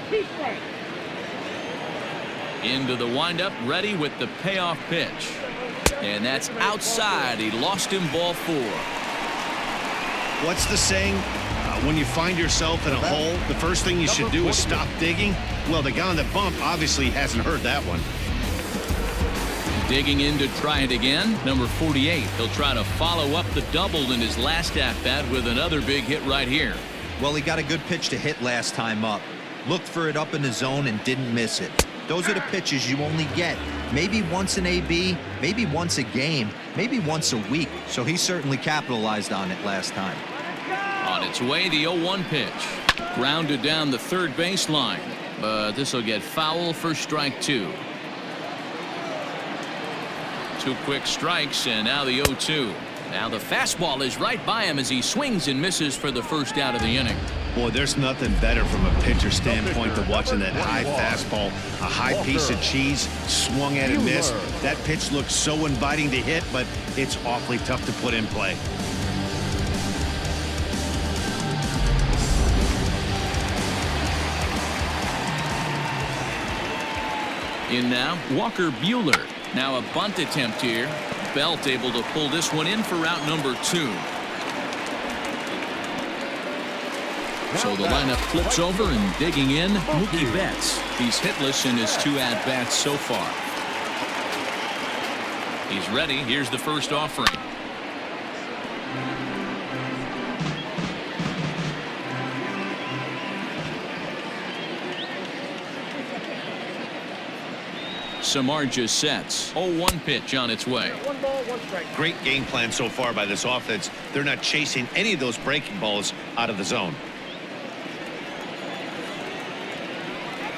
Into the windup, ready with the payoff pitch. And that's outside. He lost him, ball 4.
What's the saying? When you find yourself in a hole, the first thing you should do is stop digging. Well, the guy on the bump obviously hasn't heard that one.
Digging in to try it again. Number 48. He'll try to follow up the double in his last at-bat with another big hit right here.
Well, he got a good pitch to hit last time up. Looked for it up in the zone and didn't miss it. Those are the pitches you only get maybe once an AB, maybe once a game, maybe once a week. So he certainly capitalized on it last time.
On its way, the 0-1 pitch. Grounded down the third baseline. But this will get foul for strike 2. 2 quick strikes, and now the 0-2. Now the fastball is right by him as he swings and misses for the first out of the inning.
Boy, there's nothing better from a pitcher standpoint than watching that high fastball, a high piece of cheese, swung at and missed. That pitch looks so inviting to hit, but it's awfully tough to put in play.
In now, Walker Buehler. Now a bunt attempt here. Belt able to pull this one in for route number 2. So the lineup flips over, and digging in, Mookie Betts. He's hitless in his 2 at-bats so far. He's ready. Here's the first offering. Samardzija sets. 0-1 pitch on its way.
1 ball, 1 strike.
Great game plan so far by this offense. They're not chasing any of those breaking balls out of the zone.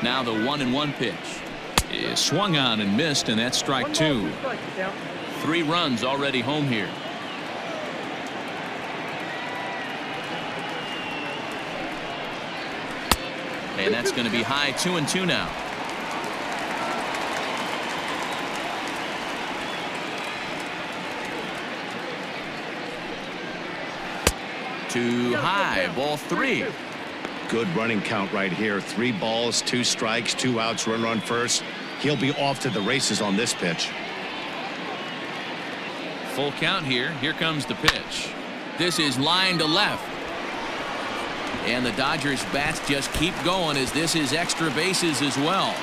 Now the 1-1 pitch is swung on and missed, and that's strike 2. 3 runs already home here. And that's going to be high. 2-2 now. Too high. Ball 3.
Good running count right here. 3 balls, 2 strikes, 2 outs, runner on first. He'll be off to the races on this pitch.
Full count here. Here comes the pitch. This is line to left. And the Dodgers bats just keep going as this is extra bases as well.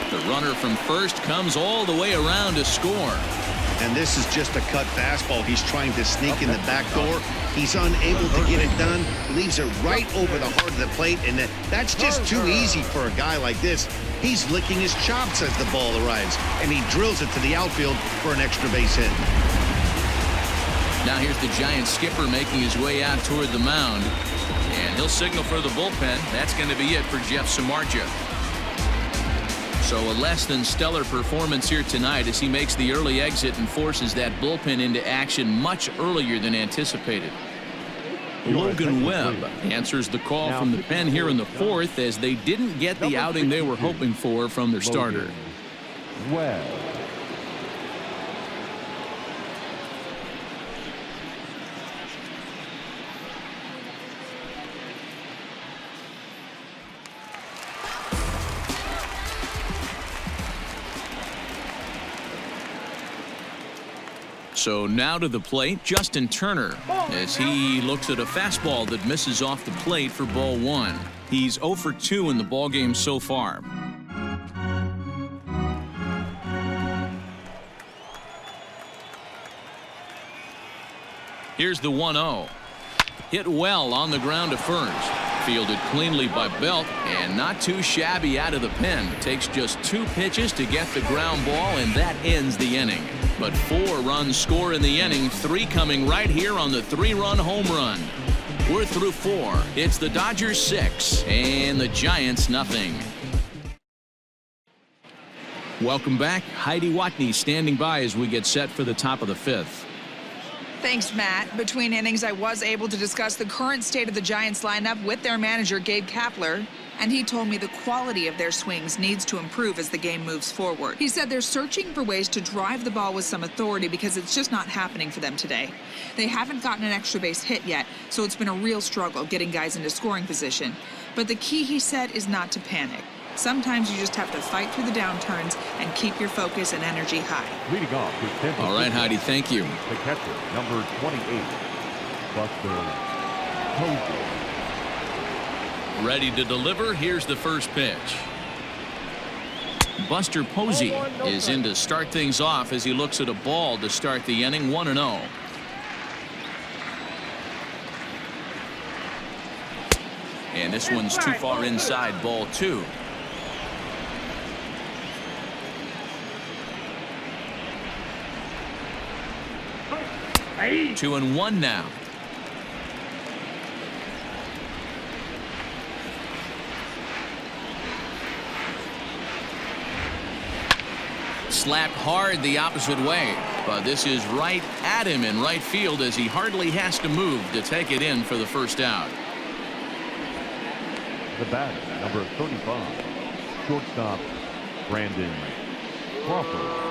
The runner from first comes all the way around to score.
And this is just a cut fastball. He's trying to sneak in the back door. He's unable to get it done. Leaves it right over the heart of the plate, and that's just too easy for a guy like this. He's licking his chops as the ball arrives, and he drills it to the outfield for an extra base hit.
Now here's the Giants skipper making his way out toward the mound. And he'll signal for the bullpen. That's going to be it for Jeff Samardzija. So a less than stellar performance here tonight as he makes the early exit and forces that bullpen into action much earlier than anticipated. Logan Webb answers the call from the pen here in the fourth as they didn't get the outing they were hoping for from their starter.
Webb.
So now to the plate, Justin Turner, as he looks at a fastball that misses off the plate for ball one. He's 0 for 2 in the ballgame so far. Here's the 1-0. Hit well on the ground to first. Fielded cleanly by Belt and not too shabby out of the pen. Takes just 2 pitches to get the ground ball, and that ends the inning. But 4 runs score in the inning, 3 coming right here on the 3-run home run. We're through 4. It's the Dodgers 6 and the Giants nothing. Welcome back. Heidi Watney standing by as we get set for the top of the 5th.
Thanks, Matt. Between innings, I was able to discuss the current state of the Giants lineup with their manager, Gabe Kapler, and he told me the quality of their swings needs to improve as the game moves forward. He said they're searching for ways to drive the ball with some authority because it's just not happening for them today. They haven't gotten an extra base hit yet, so it's been a real struggle getting guys into scoring position. But the key, he said, is not to panic. Sometimes you just have to fight through the downturns and keep your focus and energy high.
Leading off with Tampa.
All right, Heidi, thank you.
The catcher, number 28, Buster Posey.
Ready to deliver. Here's the first pitch. Buster Posey is in to start things off as he looks at a ball to start the inning. 1-0. And this one's too far inside, ball 2.
Hey.
2-1 now. Slapped hard the opposite way, but this is right at him in right field as he hardly has to move to take it in for the first out.
The batter, number 35, shortstop Brandon Crawford.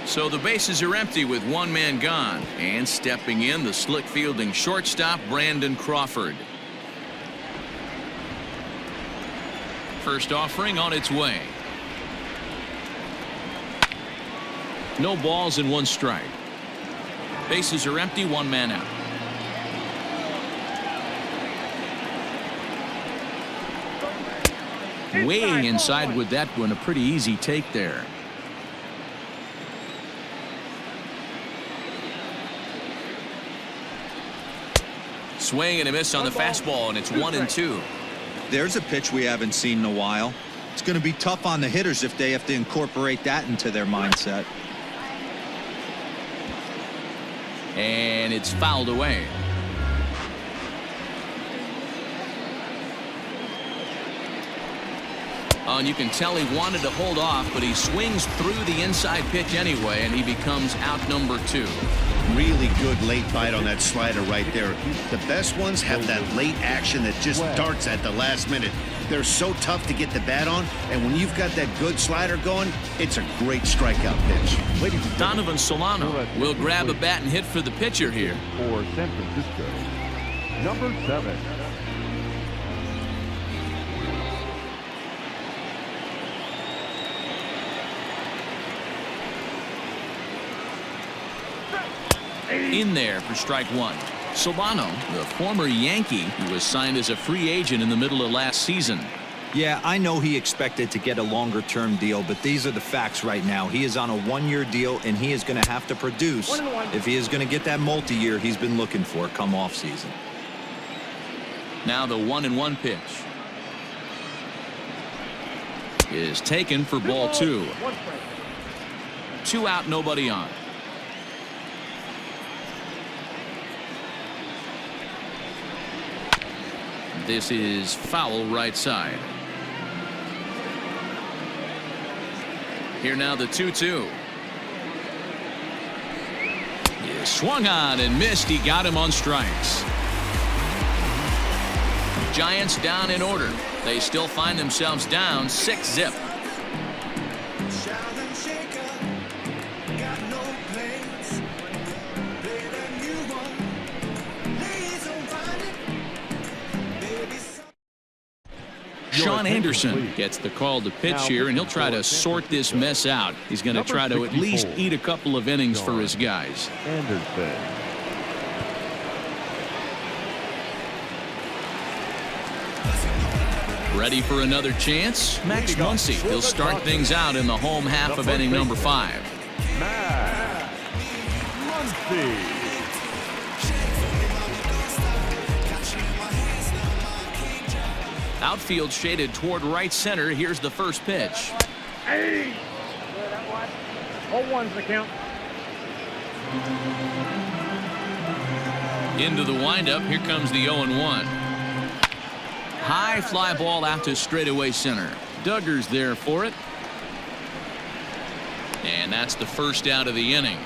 So the bases are empty with 1 man gone, and stepping in, the slick fielding shortstop Brandon Crawford. First offering on its way. No balls and 1 strike. Bases are empty, 1 man out. Way inside with that one, a pretty easy take there. Swing and a miss on the fastball, and it's 1-2.
There's a pitch we haven't seen in a while. It's going to be tough on the hitters if they have to incorporate that into their mindset.
And it's fouled away. Oh, and you can tell he wanted to hold off, but he swings through the inside pitch anyway, and he becomes out number 2.
Really good late bite on that slider right there. The best ones have that late action that just darts at the last minute. They're so tough to get the bat on, and when you've got that good slider going, it's a great strikeout pitch.
Donovan Solano will grab a bat and hit for the pitcher here.
For San Francisco, number 7.
In there for strike 1. Solano, the former Yankee, who was signed as a free agent in the middle of last season.
Yeah, I know he expected to get a longer-term deal, but these are the facts right now. He is on a 1-year deal, and he is going to have to produce if he is going to get that multi-year he's been looking for come off season.
Now the 1-1 pitch. is taken for ball 2.
1 strike.
2 out, nobody on. This is foul right side. Here now the 2-2. He swung on and missed. He got him on strikes. Giants down in order. They still find themselves down 6-zip. Sean Anderson gets the call to pitch here, and he'll try to sort this mess out. He's going to try to at least eat a couple of innings for his guys.
Anderson.
Ready for another chance? Max Muncy. He'll start things out in the home half of inning number 5.
Max Muncy.
Outfield shaded toward right center. Here's the first pitch.
Hey! That was 0-1's the count.
Into the windup. Here comes the 0-1. High fly ball out to straightaway center. Duggar's there for it. And that's the first out of the inning.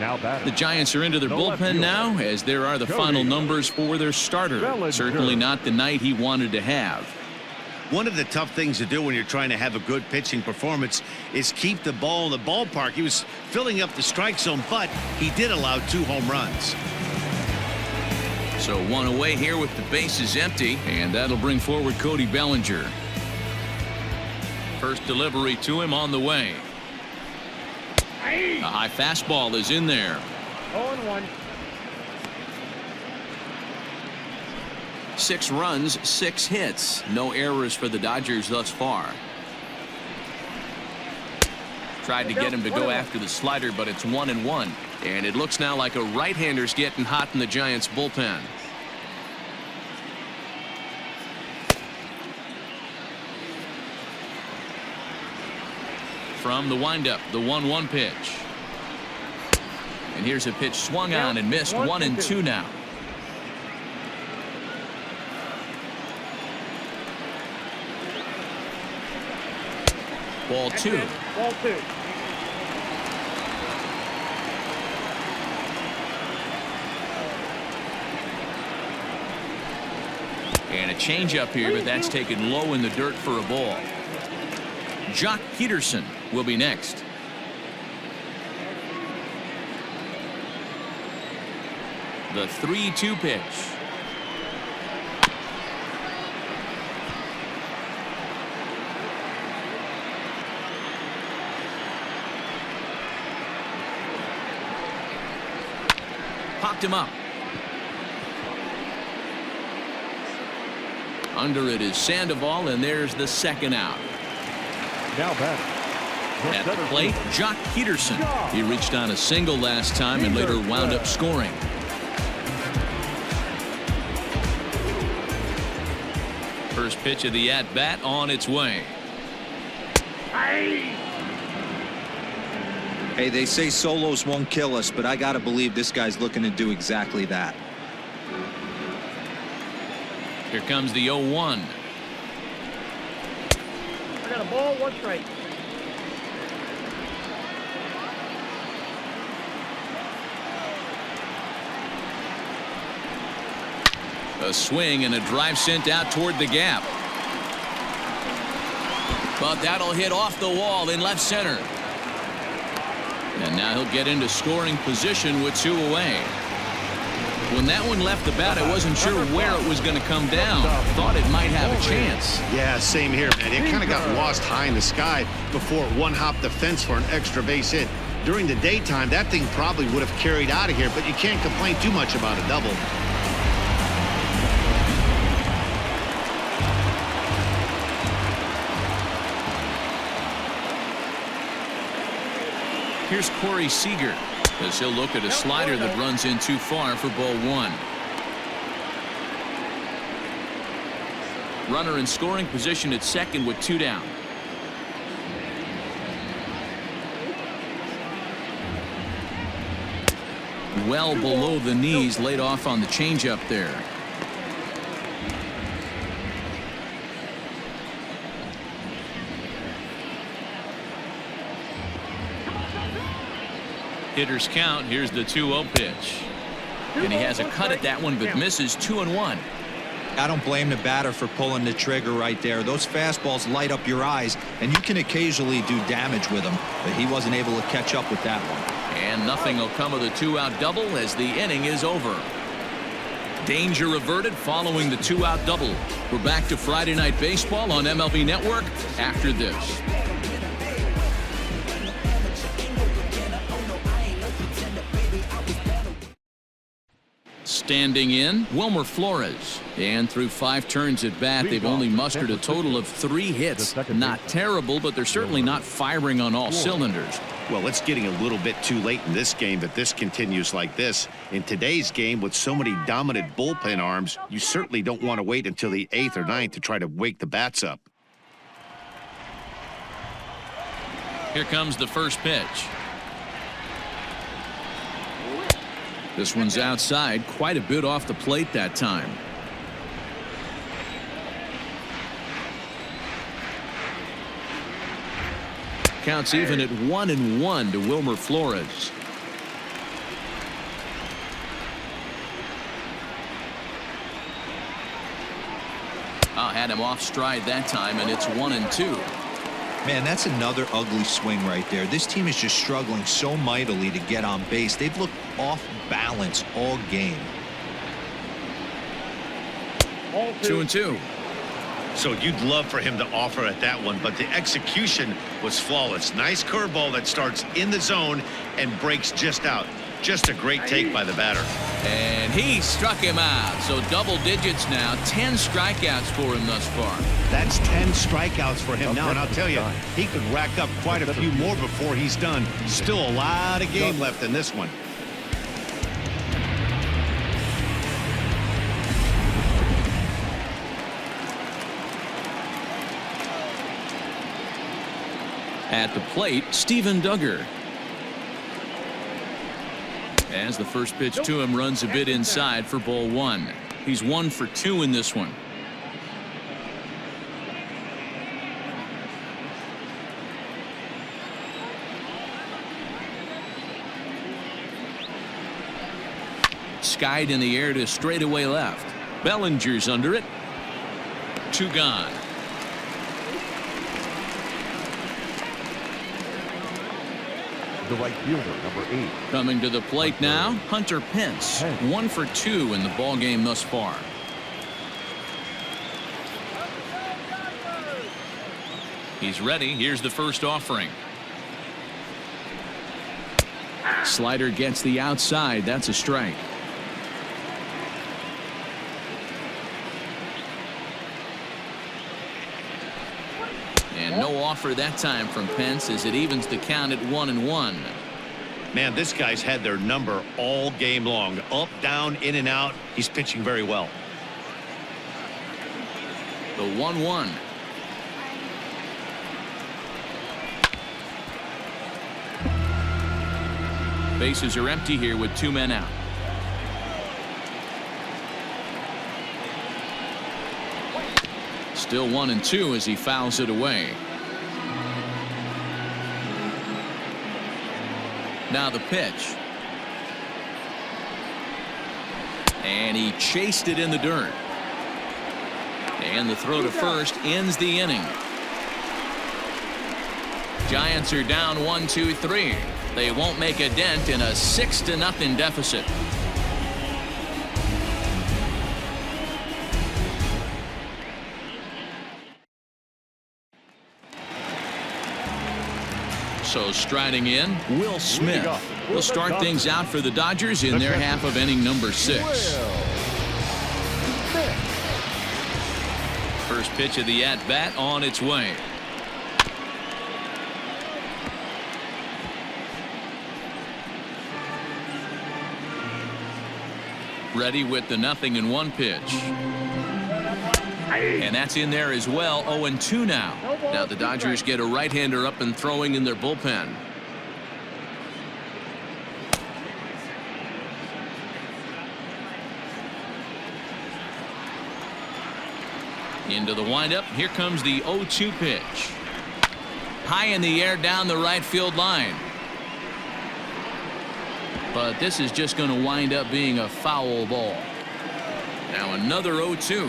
Now
the Giants are into their bullpen now, as there are the final numbers for their starter. Certainly not the night he wanted to have.
One of the tough things to do when you're trying to have a good pitching performance is keep the ball in the ballpark. He was filling up the strike zone, but he did allow 2 home runs.
So 1 away here with the bases empty, and that'll bring forward Cody Bellinger. First delivery to him on the way. A high fastball is in there.
0-1.
6 runs, 6 hits. No errors for the Dodgers thus far. Tried to get him to go after the slider, but it's 1-1. And it looks now like a right-hander's getting hot in the Giants bullpen. From the windup, the 1-1 pitch. And here's a pitch swung on and missed. 1-2 now. Ball 2.
Ball 2.
And a changeup here, but that's taken low in the dirt for a ball. Jock Peterson will be next. The 3-2 pitch. Popped him up. Under it is Sandoval, and there's the second out.
Now back.
At the plate, Jock Peterson. He reached on a single last time and later wound up scoring. First pitch of the at-bat on its way.
Hey, they say solos won't kill us, but I got to believe this guy's looking to do exactly that.
Here comes the 0-1.
I got a ball, 1 strike.
A swing and a drive sent out toward the gap. But that'll hit off the wall in left center. And now he'll get into scoring position with 2 away. When that one left the bat, I wasn't sure where it was going to come down. Thought it might have a chance.
Yeah, same here, man. It kind of got lost high in the sky before it one-hopped the fence for an extra base hit. During the daytime, that thing probably would have carried out of here, but you can't complain too much about a double.
Here's Corey Seager, as he'll look at a slider that runs in too far for ball 1. Runner in scoring position at second with 2 down. Well below the knees, laid off on the changeup there. Hitters count. Here's the 2-0 pitch. And he has a cut at that one, but misses. 2-1.
I don't blame the batter for pulling the trigger right there. Those fastballs light up your eyes, and you can occasionally do damage with them, but he wasn't able to catch up with that one.
And nothing will come of the 2-out double as the inning is over. Danger averted following the 2-out double. We're back to Friday Night Baseball on MLB Network after this. Standing in, Wilmer Flores. And through 5 turns at bat, they've only mustered a total of 3 hits. Not terrible, but they're certainly not firing on all cylinders.
Well, it's getting a little bit too late in this game that this continues like this. In today's game, with so many dominant bullpen arms, you certainly don't want to wait until the 8th or 9th to try to wake the bats up.
Here comes the first pitch. This one's outside, quite a bit off the plate that time. Counts even at 1-1 to Wilmer Flores. Had him off stride that time, and it's 1-2.
Man, that's another ugly swing right there. This team is just struggling so mightily to get on base. They've looked off balance all game.
2-2.
So you'd love for him to offer at that one, but the execution was flawless. Nice curveball that starts in the zone and breaks just out. Just a great take by the batter.
And he struck him out. So double digits now. 10 strikeouts for him thus far.
That's 10 strikeouts for him now, and I'll tell you, he could rack up quite a few more before he's done. Still a lot of game left in this one.
At the plate, Steven Duggar. As the first pitch to him runs a bit inside for ball 1. He's 1 for 2 in this one. Skied in the air to straightaway left. Bellinger's under it. 2 gone.
The right fielder, number 8.
Coming to the plate now, Hunter Pence. 1 for 2 in the ball game thus far. He's ready. Here's the first offering. Slider gets the outside. That's a strike. And no offer that time from Pence as it evens the count at 1-1.
Man, this guy's had their number all game long. Up, down, in and out. He's pitching very well.
The 1-1. Bases are empty here with 2 men out. Still 1-2 as he fouls it away. Now the pitch. And he chased it in the dirt. And the throw to first ends the inning. Giants are down 1-2-3. They won't make a dent in a 6-0 deficit. So striding in, Will Smith will start things out for the Dodgers in their half of inning number 6. First pitch of the at-bat on its way. Ready with the 0-1 pitch. And that's in there as well. 0-2 now. Now the Dodgers get a right-hander up and throwing in their bullpen. Into the windup. Here comes the 0-2 pitch. High in the air down the right field line. But this is just going to wind up being a foul ball. Now another 0-2.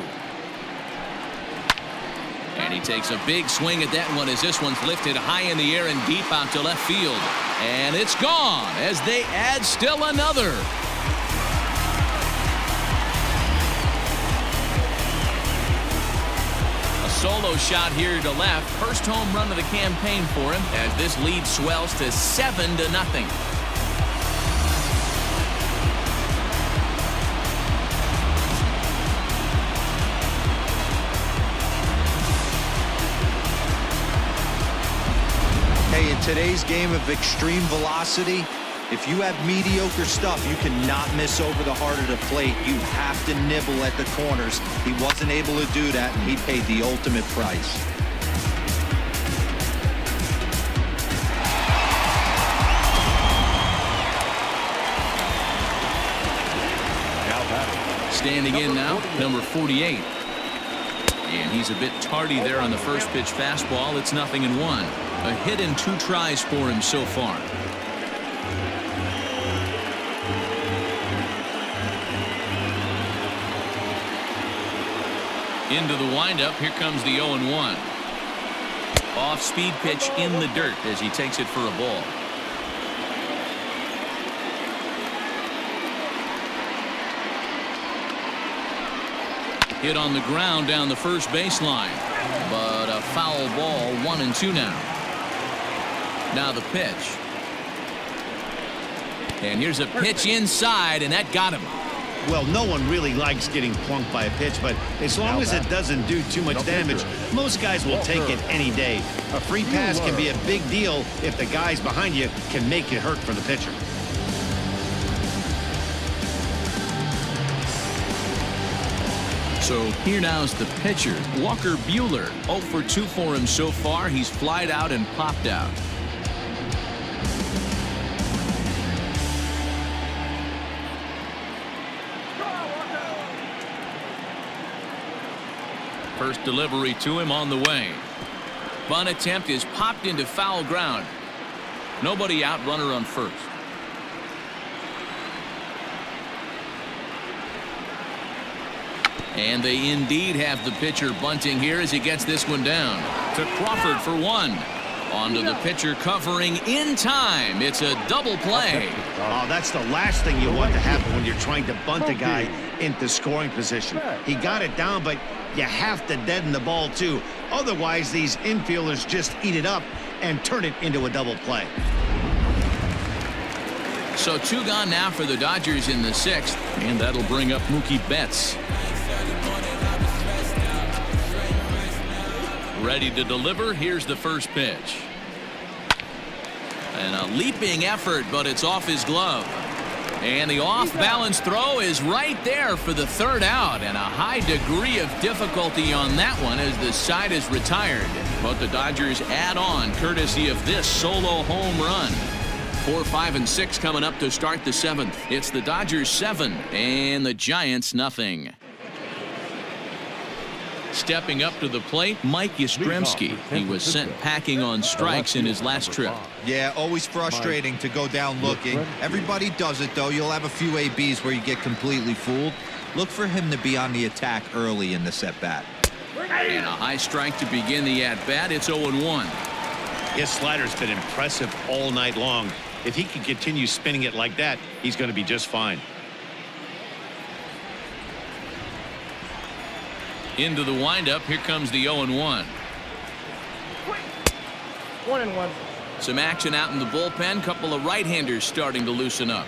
And he takes a big swing at that one as this one's lifted high in the air and deep out to left field. And it's gone as they add still another. Solo shot here to left. First home run of the campaign for him as this lead swells to 7-0.
Hey, in today's game of extreme velocity, if you have mediocre stuff, you cannot miss over the heart of the plate. You have to nibble at the corners. He wasn't able to do that, and he paid the ultimate price.
Standing in now, number 48. And he's a bit tardy there on the first pitch fastball. It's 0-1. A hit and 2 tries for him so far. Into the windup. Here comes the 0-1. Off speed pitch in the dirt as he takes it for a ball. Hit on the ground down the first baseline, but a foul ball. 1-2 now. Now the pitch. And here's a pitch inside, and that got him.
Well, no one really likes getting plunked by a pitch, but as long as it doesn't do too much damage, most guys will take it any day. A free pass can be a big deal if the guys behind you can make it hurt for the pitcher.
So here now is the pitcher, Walker Buehler. 0-2 for him so far. He's flied out and popped out. First delivery to him on the way. Bunt attempt is popped into foul ground. Nobody out, runner on first. And they indeed have the pitcher bunting here as he gets this one down to Crawford for 1. Onto the pitcher covering in time. It's a double play.
Oh, that's the last thing you want to happen when you're trying to bunt a guy into scoring position. He got it down, but you have to deaden the ball too. Otherwise, these infielders just eat it up and turn it into a double play.
So 2 gone now for the Dodgers in the 6th, and that'll bring up Mookie Betts. Ready to deliver. Here's the first pitch. And a leaping effort, but it's off his glove. And the off-balance throw is right there for the 3rd out, and a high degree of difficulty on that one as the side is retired. But the Dodgers add on courtesy of this solo home run. 4, 5, and 6 coming up to start the 7th. It's the Dodgers 7 and the Giants nothing. Stepping up to the plate, Mike Yastrzemski. He was sent packing on strikes in his last trip.
Yeah, always frustrating to go down looking. Everybody does it, though. You'll have a few ABs where you get completely fooled. Look for him to be on the attack early in this at-bat.
And a high strike to begin the at-bat. It's 0-1.
His slider's been impressive all night long. If he can continue spinning it like that, he's going to be just fine.
Into the windup. Here comes the 0-1.
1-1.
Some action out in the bullpen. Couple of right-handers starting to loosen up.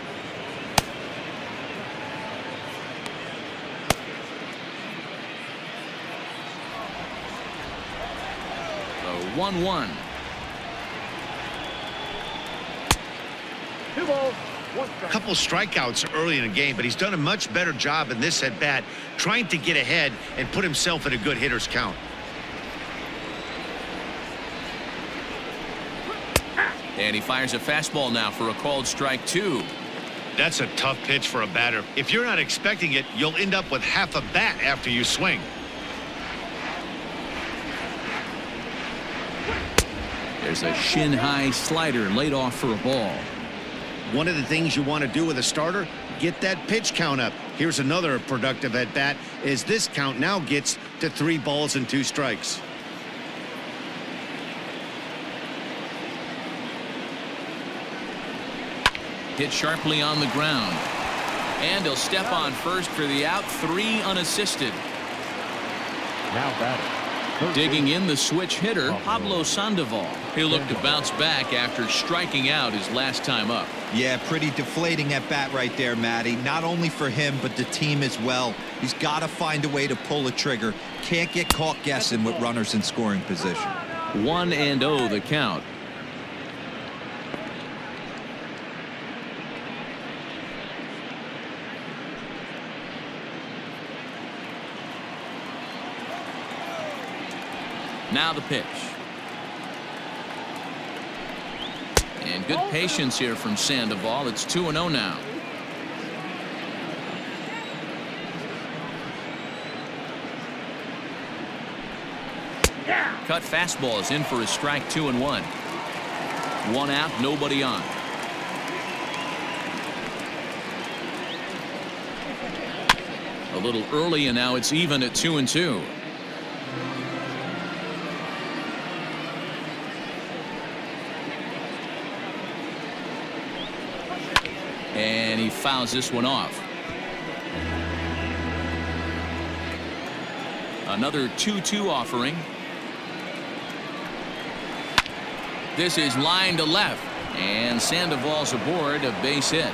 So 1-1.
2 balls.
A couple strikeouts early in the game, but he's done a much better job in this at bat trying to get ahead and put himself in a good hitter's count.
And he fires a fastball now for a called strike 2.
That's a tough pitch for a batter. If you're not expecting it, you'll end up with half a bat after you swing.
There's a shin-high slider laid off for a ball.
One of the things you want to do with a starter, get that pitch count up. Here's another productive at bat as this count now gets to 3 balls and 2 strikes.
Hit sharply on the ground. And he'll step on first for the out. 3 unassisted.
Now batting.
Digging in the switch hitter, Pablo Sandoval. He'll look to bounce back after striking out his last time up.
Yeah, pretty deflating at bat right there, Matty. Not only for him, but the team as well. He's got to find a way to pull a trigger. Can't get caught guessing with runners in scoring position.
1-0 the count. Now the pitch. And good patience here from Sandoval. It's 2-0 now. Cut fastball is in for a strike. 2-1. 1 out, nobody on. A little early, and now it's even at 2-2. And he fouls this one off. Another 2-2 offering. This is line to left, and Sandoval's aboard, a base hit.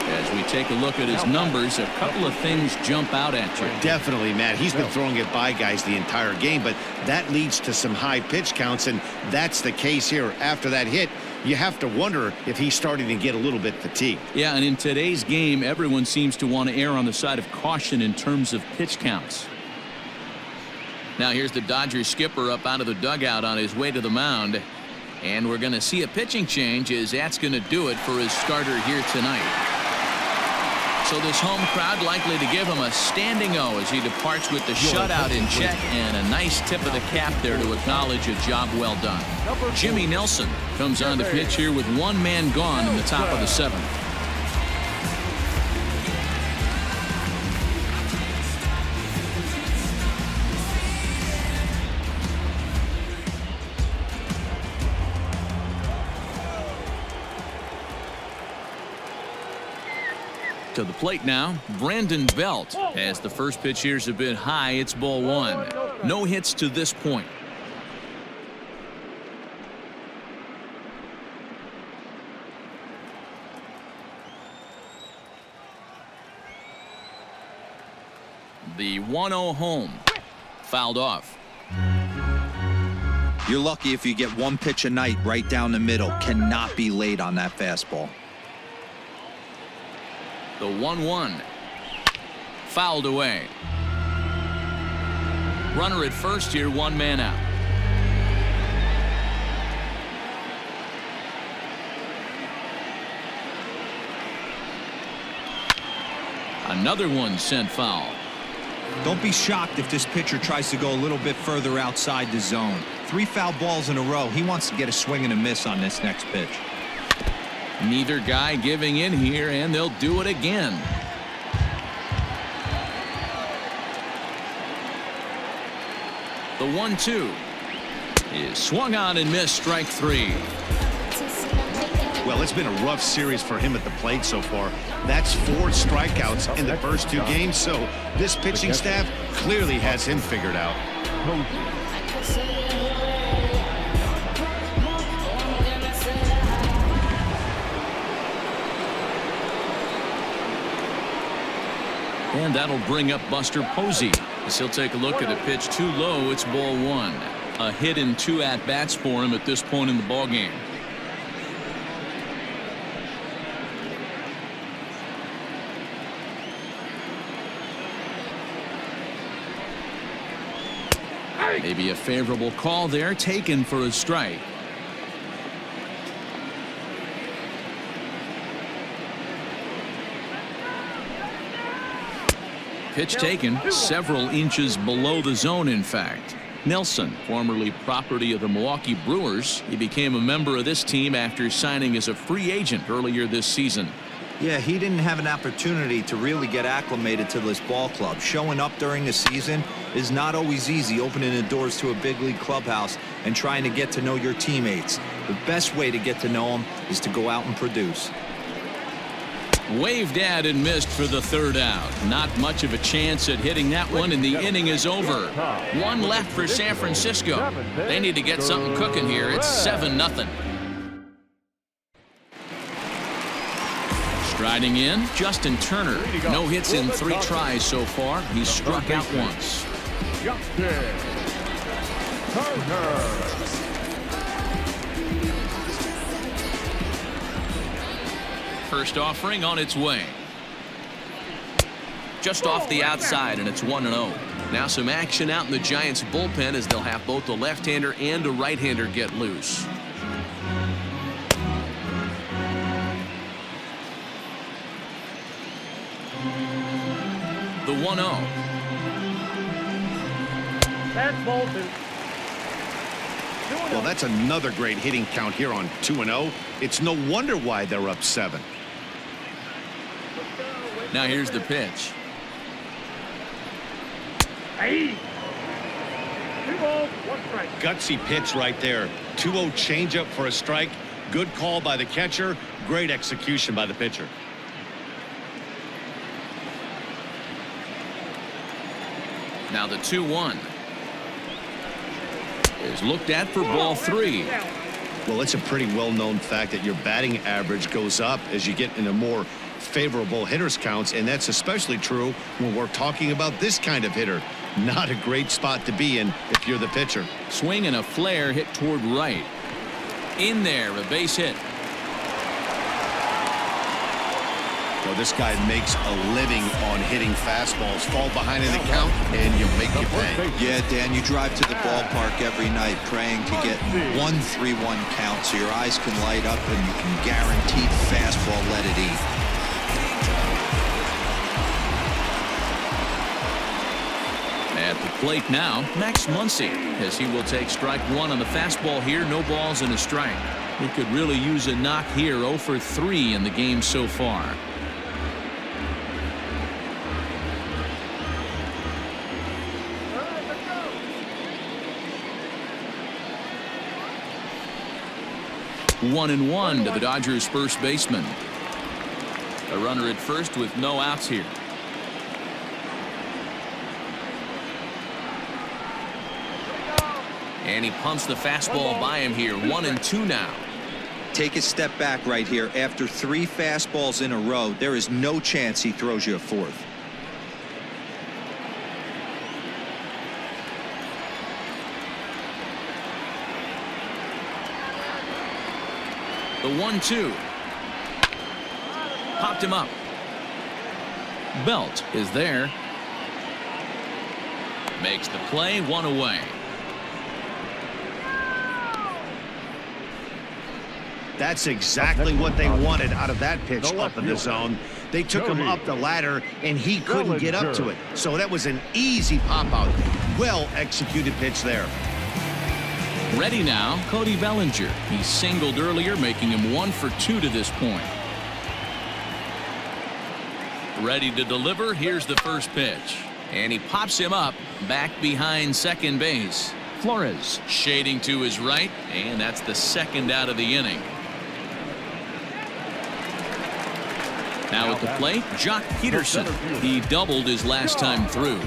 As we take a look at his numbers, a couple of things jump out at you.
Definitely, Matt. He's been throwing it by guys the entire game, but that leads to some high pitch counts, and that's the case here. After that hit, you have to wonder if he's starting to get a little bit fatigued.
Yeah, and in today's game, everyone seems to want to err on the side of caution in terms of pitch counts. Now here's the Dodgers skipper up out of the dugout on his way to the mound. And we're going to see a pitching change as that's going to do it for his starter here tonight. So this home crowd likely to give him a standing O as he departs with the shutout in check, and a nice tip of the cap there to acknowledge a job well done. Jimmy Nelson comes on the pitch here with 1 man gone in the top of the 7th. To the plate now, Brandon Belt. As the first pitch here's a bit high, it's ball 1. No hits to this point. The 1-0 home. Fouled off.
You're lucky if you get 1 pitch a night right down the middle. Cannot be late on that fastball.
The 1-1. Fouled away. Runner at first here, 1 man out. Another one sent foul.
Don't be shocked if this pitcher tries to go a little bit further outside the zone. 3 foul balls in a row. He wants to get a swing and a miss on this next pitch.
Neither guy giving in here, and they'll do it again. The 1-2 is swung on and missed, strike 3.
Well, it's been a rough series for him at the plate so far. That's 4 strikeouts in the first 2 games, so this pitching staff clearly has him figured out.
And that'll bring up Buster Posey as he'll take a look at a pitch too low. It's ball 1. A hit and 2 at-bats for him at this point in the ballgame. Maybe a favorable call there, taken for a strike. Pitch taken several inches below the zone, in fact. Nelson, formerly property of the Milwaukee Brewers, he became a member of this team after signing as a free agent earlier this season.
Yeah, he didn't have an opportunity to really get acclimated to this ball club. Showing up during the season is not always easy, opening the doors to a big league clubhouse and trying to get to know your teammates. The best way to get to know them is to go out and produce.
Waved at and missed for the 3rd out. Not much of a chance at hitting that one, and the inning is over. One left for San Francisco. They need to get something cooking here. It's 7-0. Striding in, Justin Turner. No hits in 3 tries so far. He's struck out once. First offering on its way. Just off the outside, and it's 1-0. Now some action out in the Giants bullpen as they'll have both a left-hander and a right-hander get loose. The 1-0.
That's Bolton.
Well, that's another great hitting count here on 2-0. It's no wonder why they're up 7.
Now here's the pitch.
Hey. 2 balls, 1 strike.
Gutsy pitch right there. 2-0 changeup for a strike. Good call by the catcher. Great execution by the pitcher.
Now the 2-1 is looked at for ball 3.
Well, it's a pretty well-known fact that your batting average goes up as you get into more favorable hitters counts, and that's especially true when we're talking about this kind of hitter. Not a great spot to be in if you're the pitcher.
Swing and a flare hit toward right. In there, a base hit.
Well, this guy makes a living on hitting fastballs. Fall behind in the count, and you make your pay.
Yeah, Dan, you drive to the ballpark every night praying to get 1-3-1 count so your eyes can light up and you can guaranteed fastball let it eat.
At the plate now, Max Muncy, as he will take strike 1 on the fastball here. No balls and a strike. He could really use a knock here. 0 for 3 in the game so far. One and 1 to the Dodgers first baseman. A runner at first with no outs here. And he pumps the fastball by him here. 1-2 now.
Take a step back right here. After 3 fastballs in a row, there is no chance he throws you a 4th.
The 1-2. Popped him up. Belt is there. Makes the play, 1 away.
That's exactly what they wanted out of that pitch up in the zone. They took him up the ladder, and he couldn't get up to it. So that was an easy pop-out. Well-executed pitch there.
Ready now, Cody Bellinger. He singled earlier, making him 1 for 2 to this point. Ready to deliver. Here's the first pitch. And he pops him up back behind second base. Flores shading to his right, and that's the 2nd out of the inning. Now at the plate, Jock Peterson. He doubled his last time through.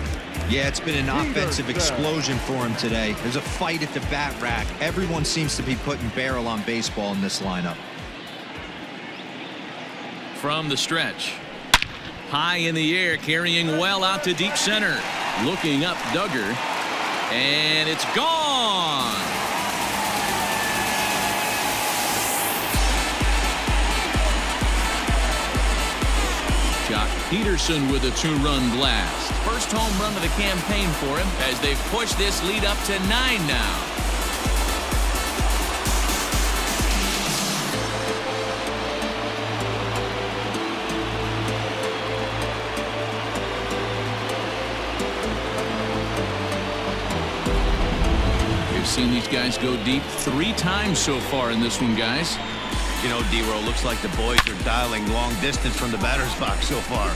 Yeah, it's been an offensive explosion for him today. There's a fight at the bat rack. Everyone seems to be putting barrel on baseball in this lineup.
From the stretch. High in the air, carrying well out to deep center. Looking up, Duggar. And it's gone. Jock Peterson with a 2-run blast. First home run of the campaign for him as they've pushed this lead up to 9 now. We've seen these guys go deep 3 times so far in this one, guys.
You know, D-Row, looks like the boys are dialing long distance from the batter's box so far.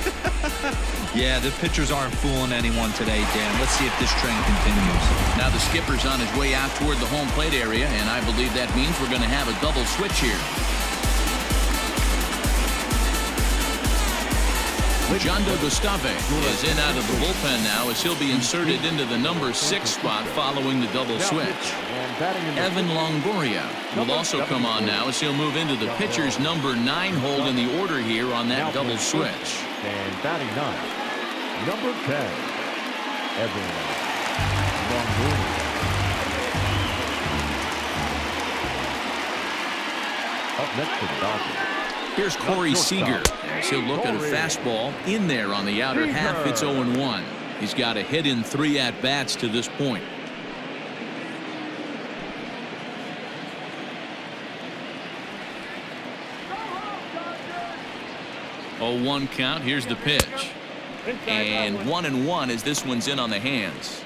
Yeah, the pitchers aren't fooling anyone today, Dan. Let's see if this trend continues.
Now the skipper's on his way out toward the home plate area, and I believe that means we're going to have a double switch here. Jondo Gustave is in out of the bullpen now as he'll be inserted into the number 6 spot following the double switch. Evan Longoria will also come on now as he'll move into the pitcher's number 9 hold in the order here on that double switch.
And batting 9, number 10, Evan Longoria. Up next to the Dodgers.
Here's Corey Seager as he'll look at a fastball in there on the outer half. It's 0-1. He's got a hit in 3 at-bats to this point. 0-1 count. Here's the pitch. And 1-1 as this one's in on the hands.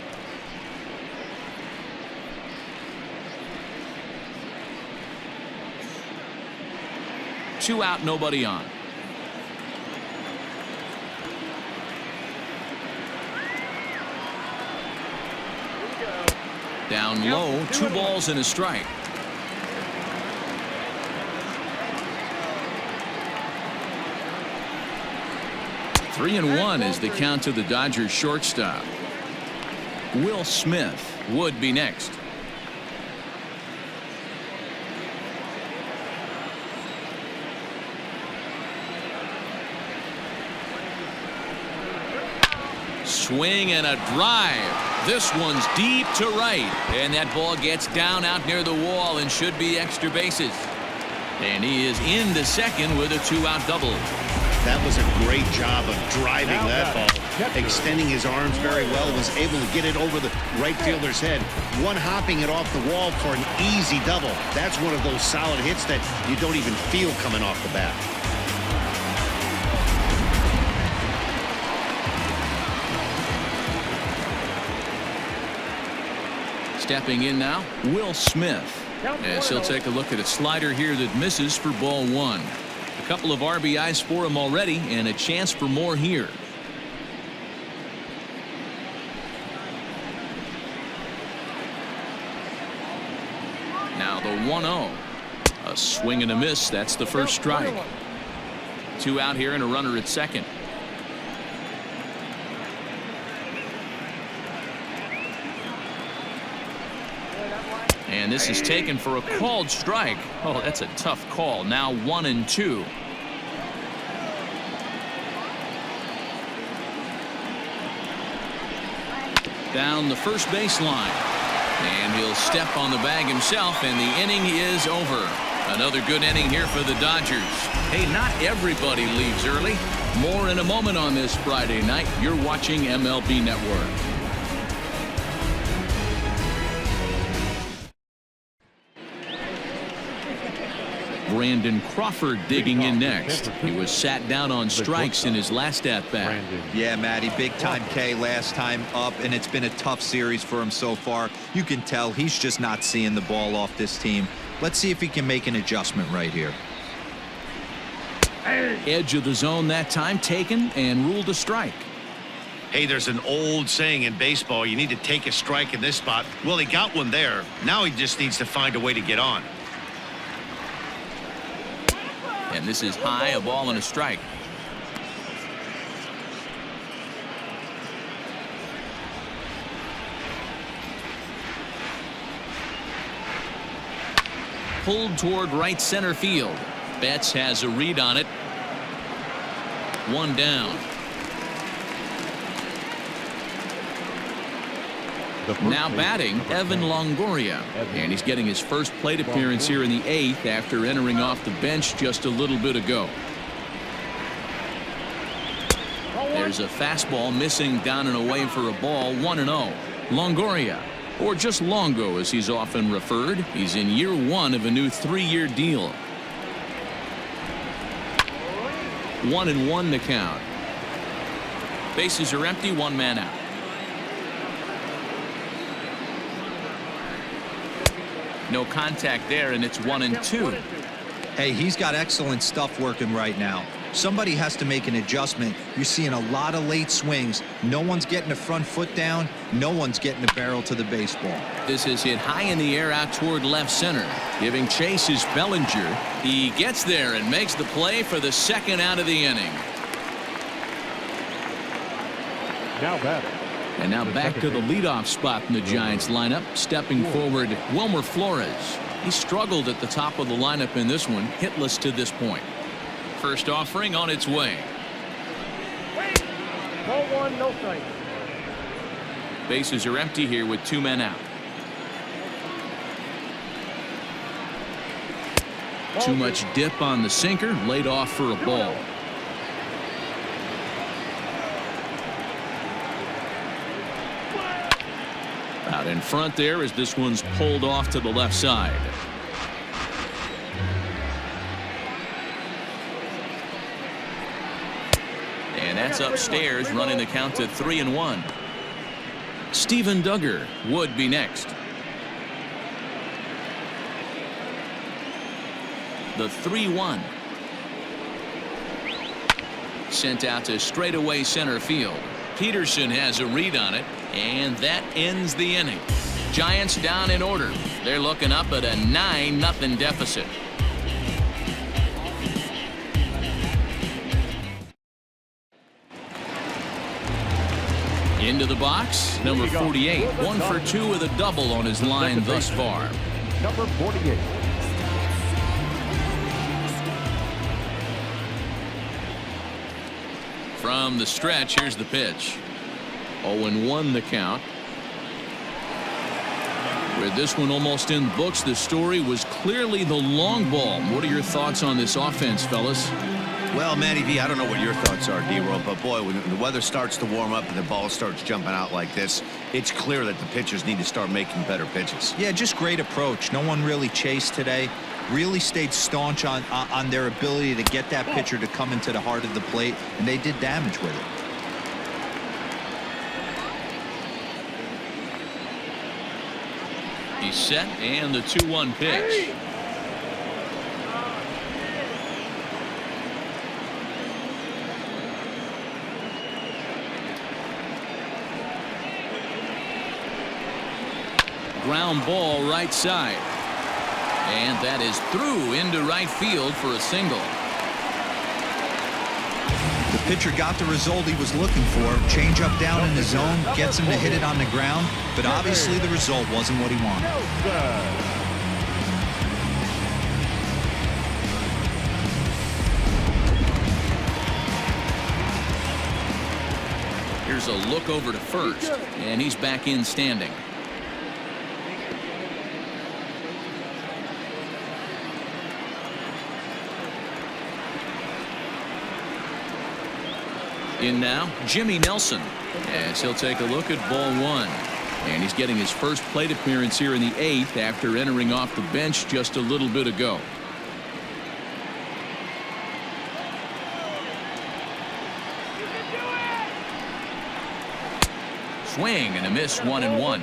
Two out, nobody on. Down low, 2 balls and a strike. Three and 1 is the count to the Dodgers shortstop. Will Smith would be next. Swing and a drive. This one's deep to right, and that ball gets down out near the wall and should be extra bases. And he is into second with a 2-out double.
That was a great job of driving that ball, extending his arms very well, was able to get it over the right fielder's head, one-hopping it off the wall for an easy double. That's one of those solid hits that you don't even feel coming off the bat.
Stepping in now, Will Smith, as he'll take a look at a slider here that misses for ball 1. A couple of RBIs for him already, and a chance for more here. Now the 1-0. A swing and a miss. That's the first strike. 2 out here and a runner at second. And this is taken for a called strike. Oh, that's a tough call. Now 1-2. Down the first baseline. And he'll step on the bag himself, and the inning is over. Another good inning here for the Dodgers. Hey, not everybody leaves early. More in a moment on this Friday night. You're watching MLB Network. Brandon Crawford digging in next. He was sat down on strikes in his last at-bat.
Yeah, Matty, big-time K last time up, and it's been a tough series for him so far. You can tell he's just not seeing the ball off this team. Let's see if he can make an adjustment right here.
Edge of the zone that time taken and ruled a strike.
Hey, there's an old saying in baseball, you need to take a strike in this spot. Well, he got one there. Now he just needs to find a way to get on.
And this is high, a ball and a strike. Pulled toward right center field. Betts has a read on it. 1 down. Now batting, Evan Longoria. And he's getting his first plate appearance here in the 8th after entering off the bench just a little bit ago. There's a fastball missing down and away for a ball. 1-0. Longoria, or just Longo as he's often referred. He's in year 1 of a new 3-year deal. 1-1 to count. Bases are empty, 1 man out. No contact there, and it's 1-2.
Hey, he's got excellent stuff working right now. Somebody has to make an adjustment. You're seeing a lot of late swings. No one's getting the front foot down. No one's getting the barrel to the baseball.
This is hit high in the air out toward left center. Giving chase is Bellinger. He gets there and makes the play for the 2nd out of the inning.
Now batting.
And now back to the leadoff spot in the Giants lineup. Stepping forward, Wilmer Flores. He struggled at the top of the lineup in this one, hitless to this point. First offering on its way.
Ball 1, no strike.
Bases are empty here with 2 men out. Too much dip on the sinker, laid off for a ball. Out in front there as this one's pulled off to the left side. And that's upstairs, running the count to 3-1. Steven Duggar would be next. The 3-1. Sent out to straightaway center field. Peterson has a read on it, and that ends the inning. Giants down in order. They're looking up at a 9-0 deficit. Into the box, number 48, 1 for 2 with a double on his line thus far.
Number 48.
From the stretch, here's the pitch. 0-1 the count. With this one almost in the books, the story was clearly the long ball. What are your thoughts on this offense, fellas?
Well, Matty V, I don't know what your thoughts are, D-Roll, but boy, when the weather starts to warm up and the ball starts jumping out like this, it's clear that the pitchers need to start making better pitches.
Yeah, just great approach. No one really chased today. Really stayed staunch on their ability to get that pitcher to come into the heart of the plate, and they did damage with it.
He's set, and the 2-1 pitch. Ground ball right side. And that is through into right field for a single.
The pitcher got the result he was looking for. Change up down in the zone, gets him to hit it on the ground, but obviously the result wasn't what he wanted.
Here's a look over to first, and he's back in standing. In now, Jimmy Nelson, as he'll take a look at ball 1. And he's getting his first plate appearance here in the 8th after entering off the bench just a little bit ago. Swing and a miss, 1-1.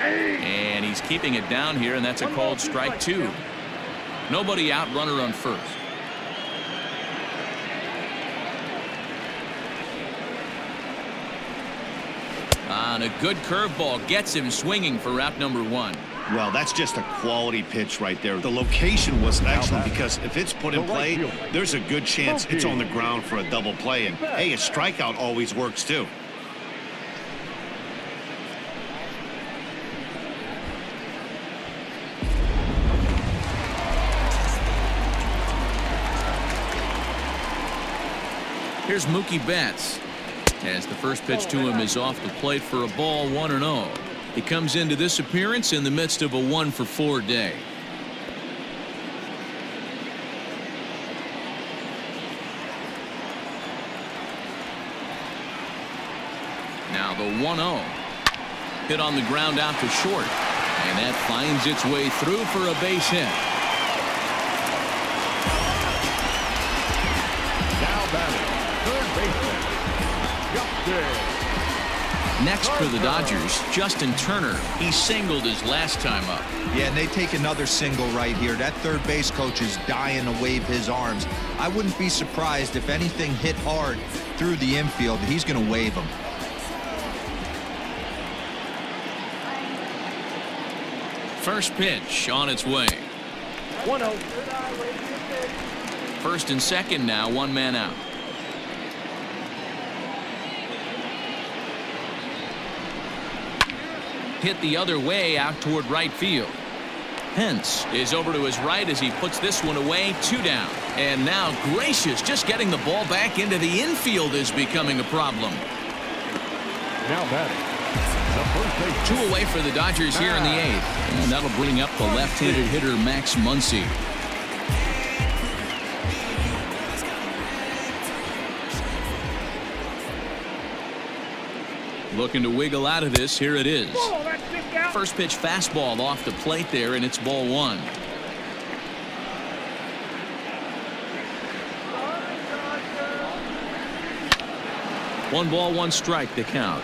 And he's keeping it down here, and that's a called strike 2. Nobody out, runner on first. On a good curveball gets him swinging for route number 1.
Well, that's just a quality pitch right there. The location was excellent because if it's put in play, there's a good chance it's on the ground for a double play. And, hey, a strikeout always works, too.
Here's Mookie Betts. As the first pitch to him is off the plate for a ball, 1-0. He comes into this appearance in the midst of a 1-for-4 day. Now the 1-0. Hit on the ground out to short. And that finds its way through for a base hit.
Now batting, third baseman, Justin.
Next for the Dodgers, Justin Turner. He singled his last time up.
Yeah, and they take another single right here. That third base coach is dying to wave his arms. I wouldn't be surprised if anything hit hard through the infield. He's going to wave them.
First pitch on its way.
1-0.
First and second now, one man out. Hit the other way out toward right field. Pence is over to his right as he puts this one away. 2 down. And now Gracious, just getting the ball back into the infield is becoming a problem.
Now batting, the first baseman.
2 away for the Dodgers here in the 8th. And that'll bring up the left-handed hitter Max Muncy. Looking to wiggle out of this. Here it is. First pitch fastball off the plate there, and it's ball 1. One ball, one strike to count.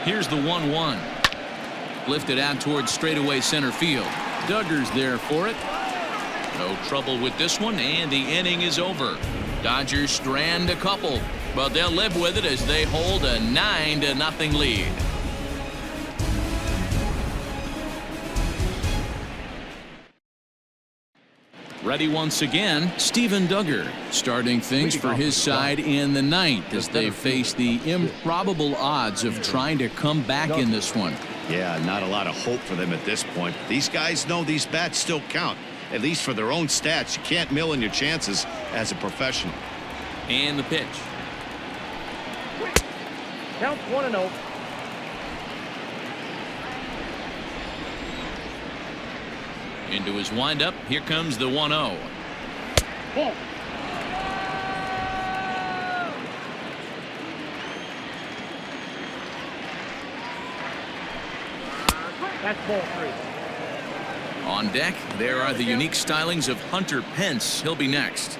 Here's the 1-1. Lifted out towards straightaway center field. Duggar's there for it. No trouble with this one, and the inning is over. Dodgers strand a couple, but they'll live with it as they hold a 9-0 lead. Ready once again, Steven Duggar starting things for his side in the 9th as they face the improbable odds of trying to come back in this one.
Yeah, not a lot of hope for them at this point. These guys know these bats still count, at least for their own stats. You can't mill in your chances as a professional.
And the pitch.
Count 1-0.
Into his windup. Here comes the 1-0.
Ball. That's ball 3.
On deck, there are the unique stylings of Hunter Pence. He'll be next.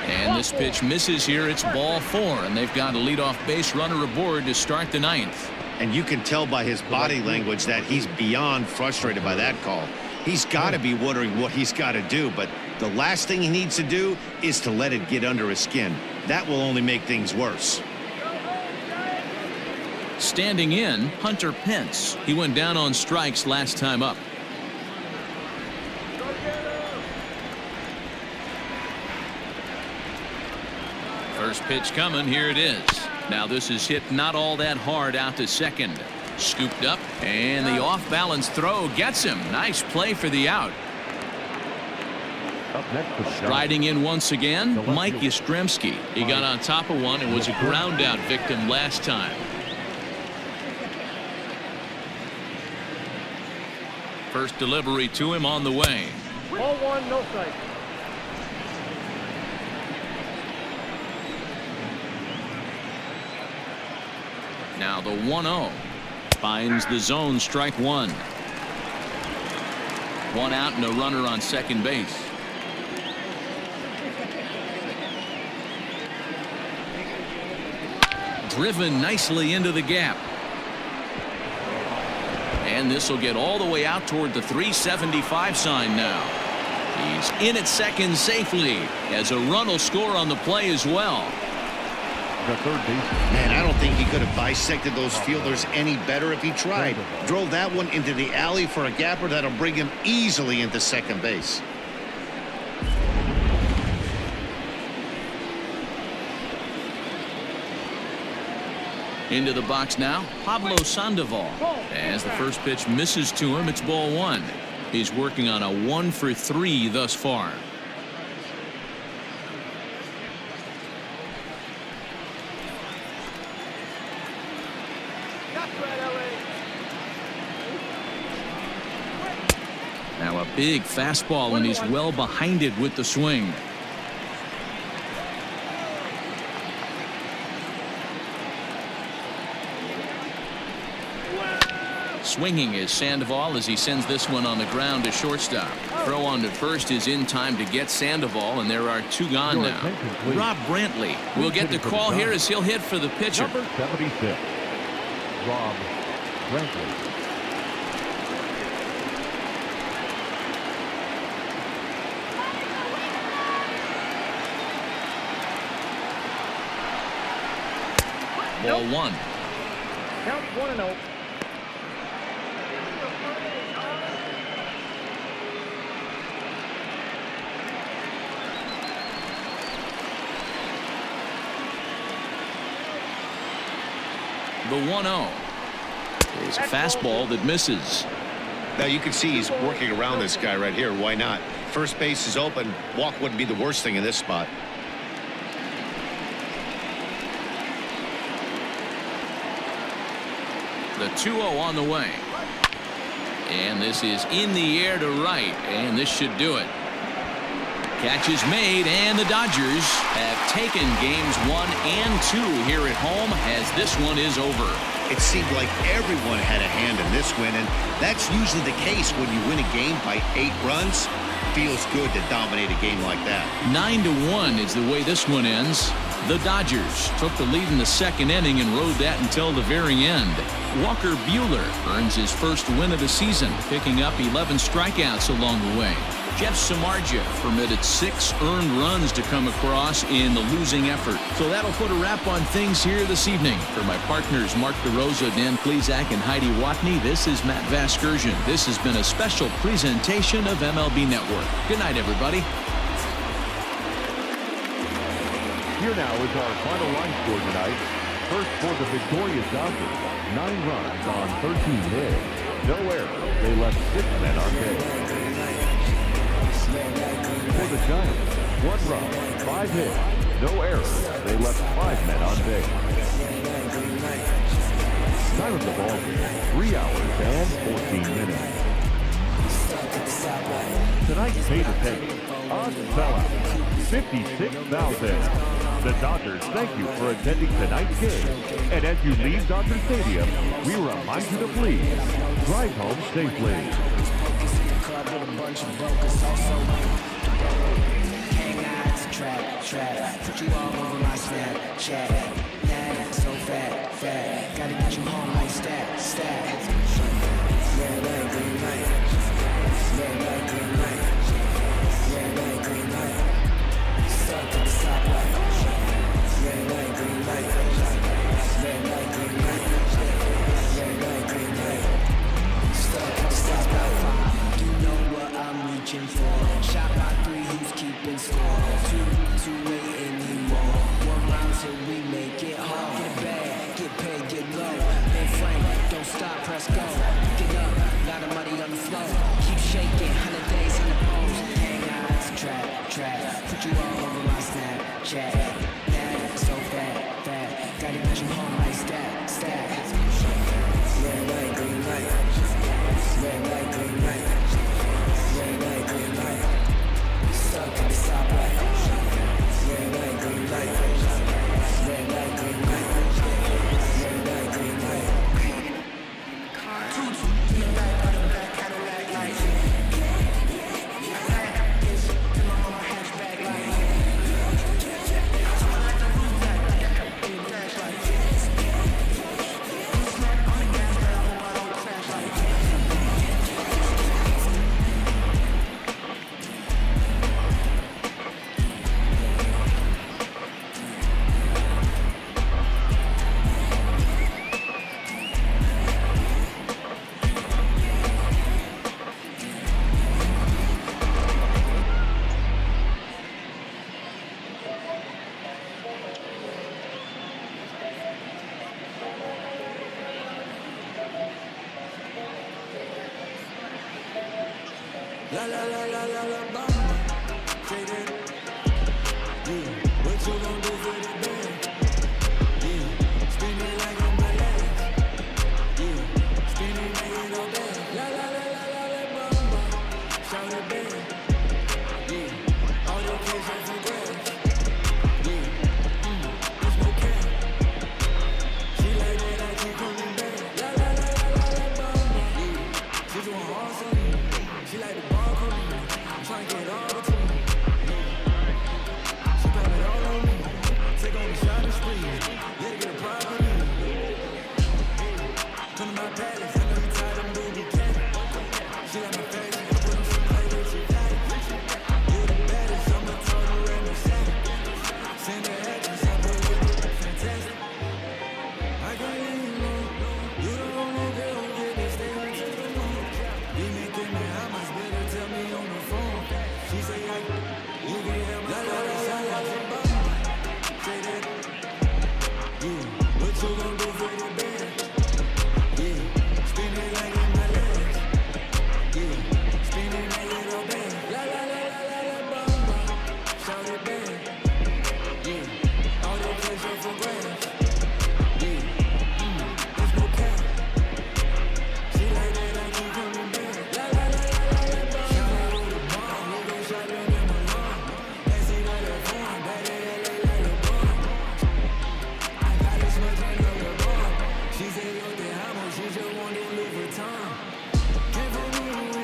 And this pitch misses here. It's ball 4, and they've got a leadoff base runner aboard to start the 9th.
And you can tell by his body language that he's beyond frustrated by that call. He's got to be wondering what he's got to do, but the last thing he needs to do is to let it get under his skin. That will only make things worse.
Standing in, Hunter Pence. He went down on strikes last time up. First pitch coming. Here it is. Now this is hit not all that hard out to second. Scooped up, and the off-balance throw gets him. Nice play for the out.
Up next is
Riding in once again, Mike Yastrzemski. He got on top of one and was a ground-out victim last time. First delivery to him on the way.
Ball 1, no strike.
Now the 1-0 finds the zone, strike 1. 1 out and a runner on second base. Driven nicely into the gap. And this will get all the way out toward the 375 sign now. He's in at second safely as a run will score on the play as well.
the third baseman.
Man, I don't think he could have bisected those fielders any better if he tried. Drove that one into the alley for a gapper that'll bring him easily into second base.
Into the box now, Pablo Sandoval. As the first pitch misses to him, it's ball 1. He's working on a 1 for 3 thus far. Now a big fastball, and he's well behind it with the swing. Swinging is Sandoval as he sends this one on the ground to shortstop. Throw on to first is in time to get Sandoval, and there are 2 gone now. Rob Brantley will get the call here as he'll hit for the pitcher.
Number 76, Rob Brantley.
Ball 1.
Count 1-0.
The 1-0 is a fastball that misses.
Now you can see he's working around this guy right here. Why not? First base is open. Walk wouldn't be the worst thing in this spot.
The 2-0 on the way. And this is in the air to right, and this should do it. Catch is made, and the Dodgers have taken games 1 and 2 here at home as this one is over.
It seemed like everyone had a hand in this win, and that's usually the case when you win a game by 8 runs. Feels good to dominate a game like that.
9-1 is the way this one ends. The Dodgers took the lead in the second inning and rode that until the very end. Walker Buehler earns his first win of the season, picking up 11 strikeouts along the way. Jeff Samardzija permitted 6 earned runs to come across in the losing effort. So that'll put a wrap on things here this evening. For my partners Mark DeRosa, Dan Plezak, and Heidi Watney, this is Matt Vasgersian. This has been a special presentation of MLB Network. Good night, everybody.
Here now is our final line score tonight. First for the victorious Dodgers, 9 runs on 13 hits. No errors. They left 6 men on base. For the Giants, 1 run, 5 hits. No errors. They left 5 men on base. Time of the ball game, 3 hours and 14 minutes. Tonight's pay-to-pay, odds fell out, 56,000. The Dodgers thank you for attending tonight's game. And as you leave Dodger Stadium, we remind you to please drive home safely.
Put you all over my Snapchat. Mad, so fat. Gotta get you home like stat. Red light, green light. Red light, green light. Red light, green light. Stuck at the stoplight. Red light, green light. Red light, green light. Red light, green light. Stuck at the stoplight. You know what I'm reaching for. Shot by 3, who's keeping score? 2 waiting, you won't. 1 round till we make it home. Get bad, get paid, get low. Man Frank, don't stop, press go. Get up, lot of money on the floor. Keep shaking, 100 days on the post. Hang out, trap. Put you all over my Snapchat. Mad, so fat. Gotta get you home like stat. Red light, green light. Red light, green light. Red light, green light. La la la la la la bamba. Say that. Yeah. What you gon' do for the band? Yeah. Spin it like on my legs. Yeah. Spin it, make it go bad. La la la la la la bamba. Shout it band. Yeah. All your kids are for grabs. Yeah. There's no cap. She like that, I keep coming back. La la la la la la bamba. Yeah. She doing hard for me. She like the ball for me. I'm trying to get all the to me. She got it all on me. Take on the shopping spree. Let her get a pride on me. Come to my palace. I know you tired of movie cat. She like my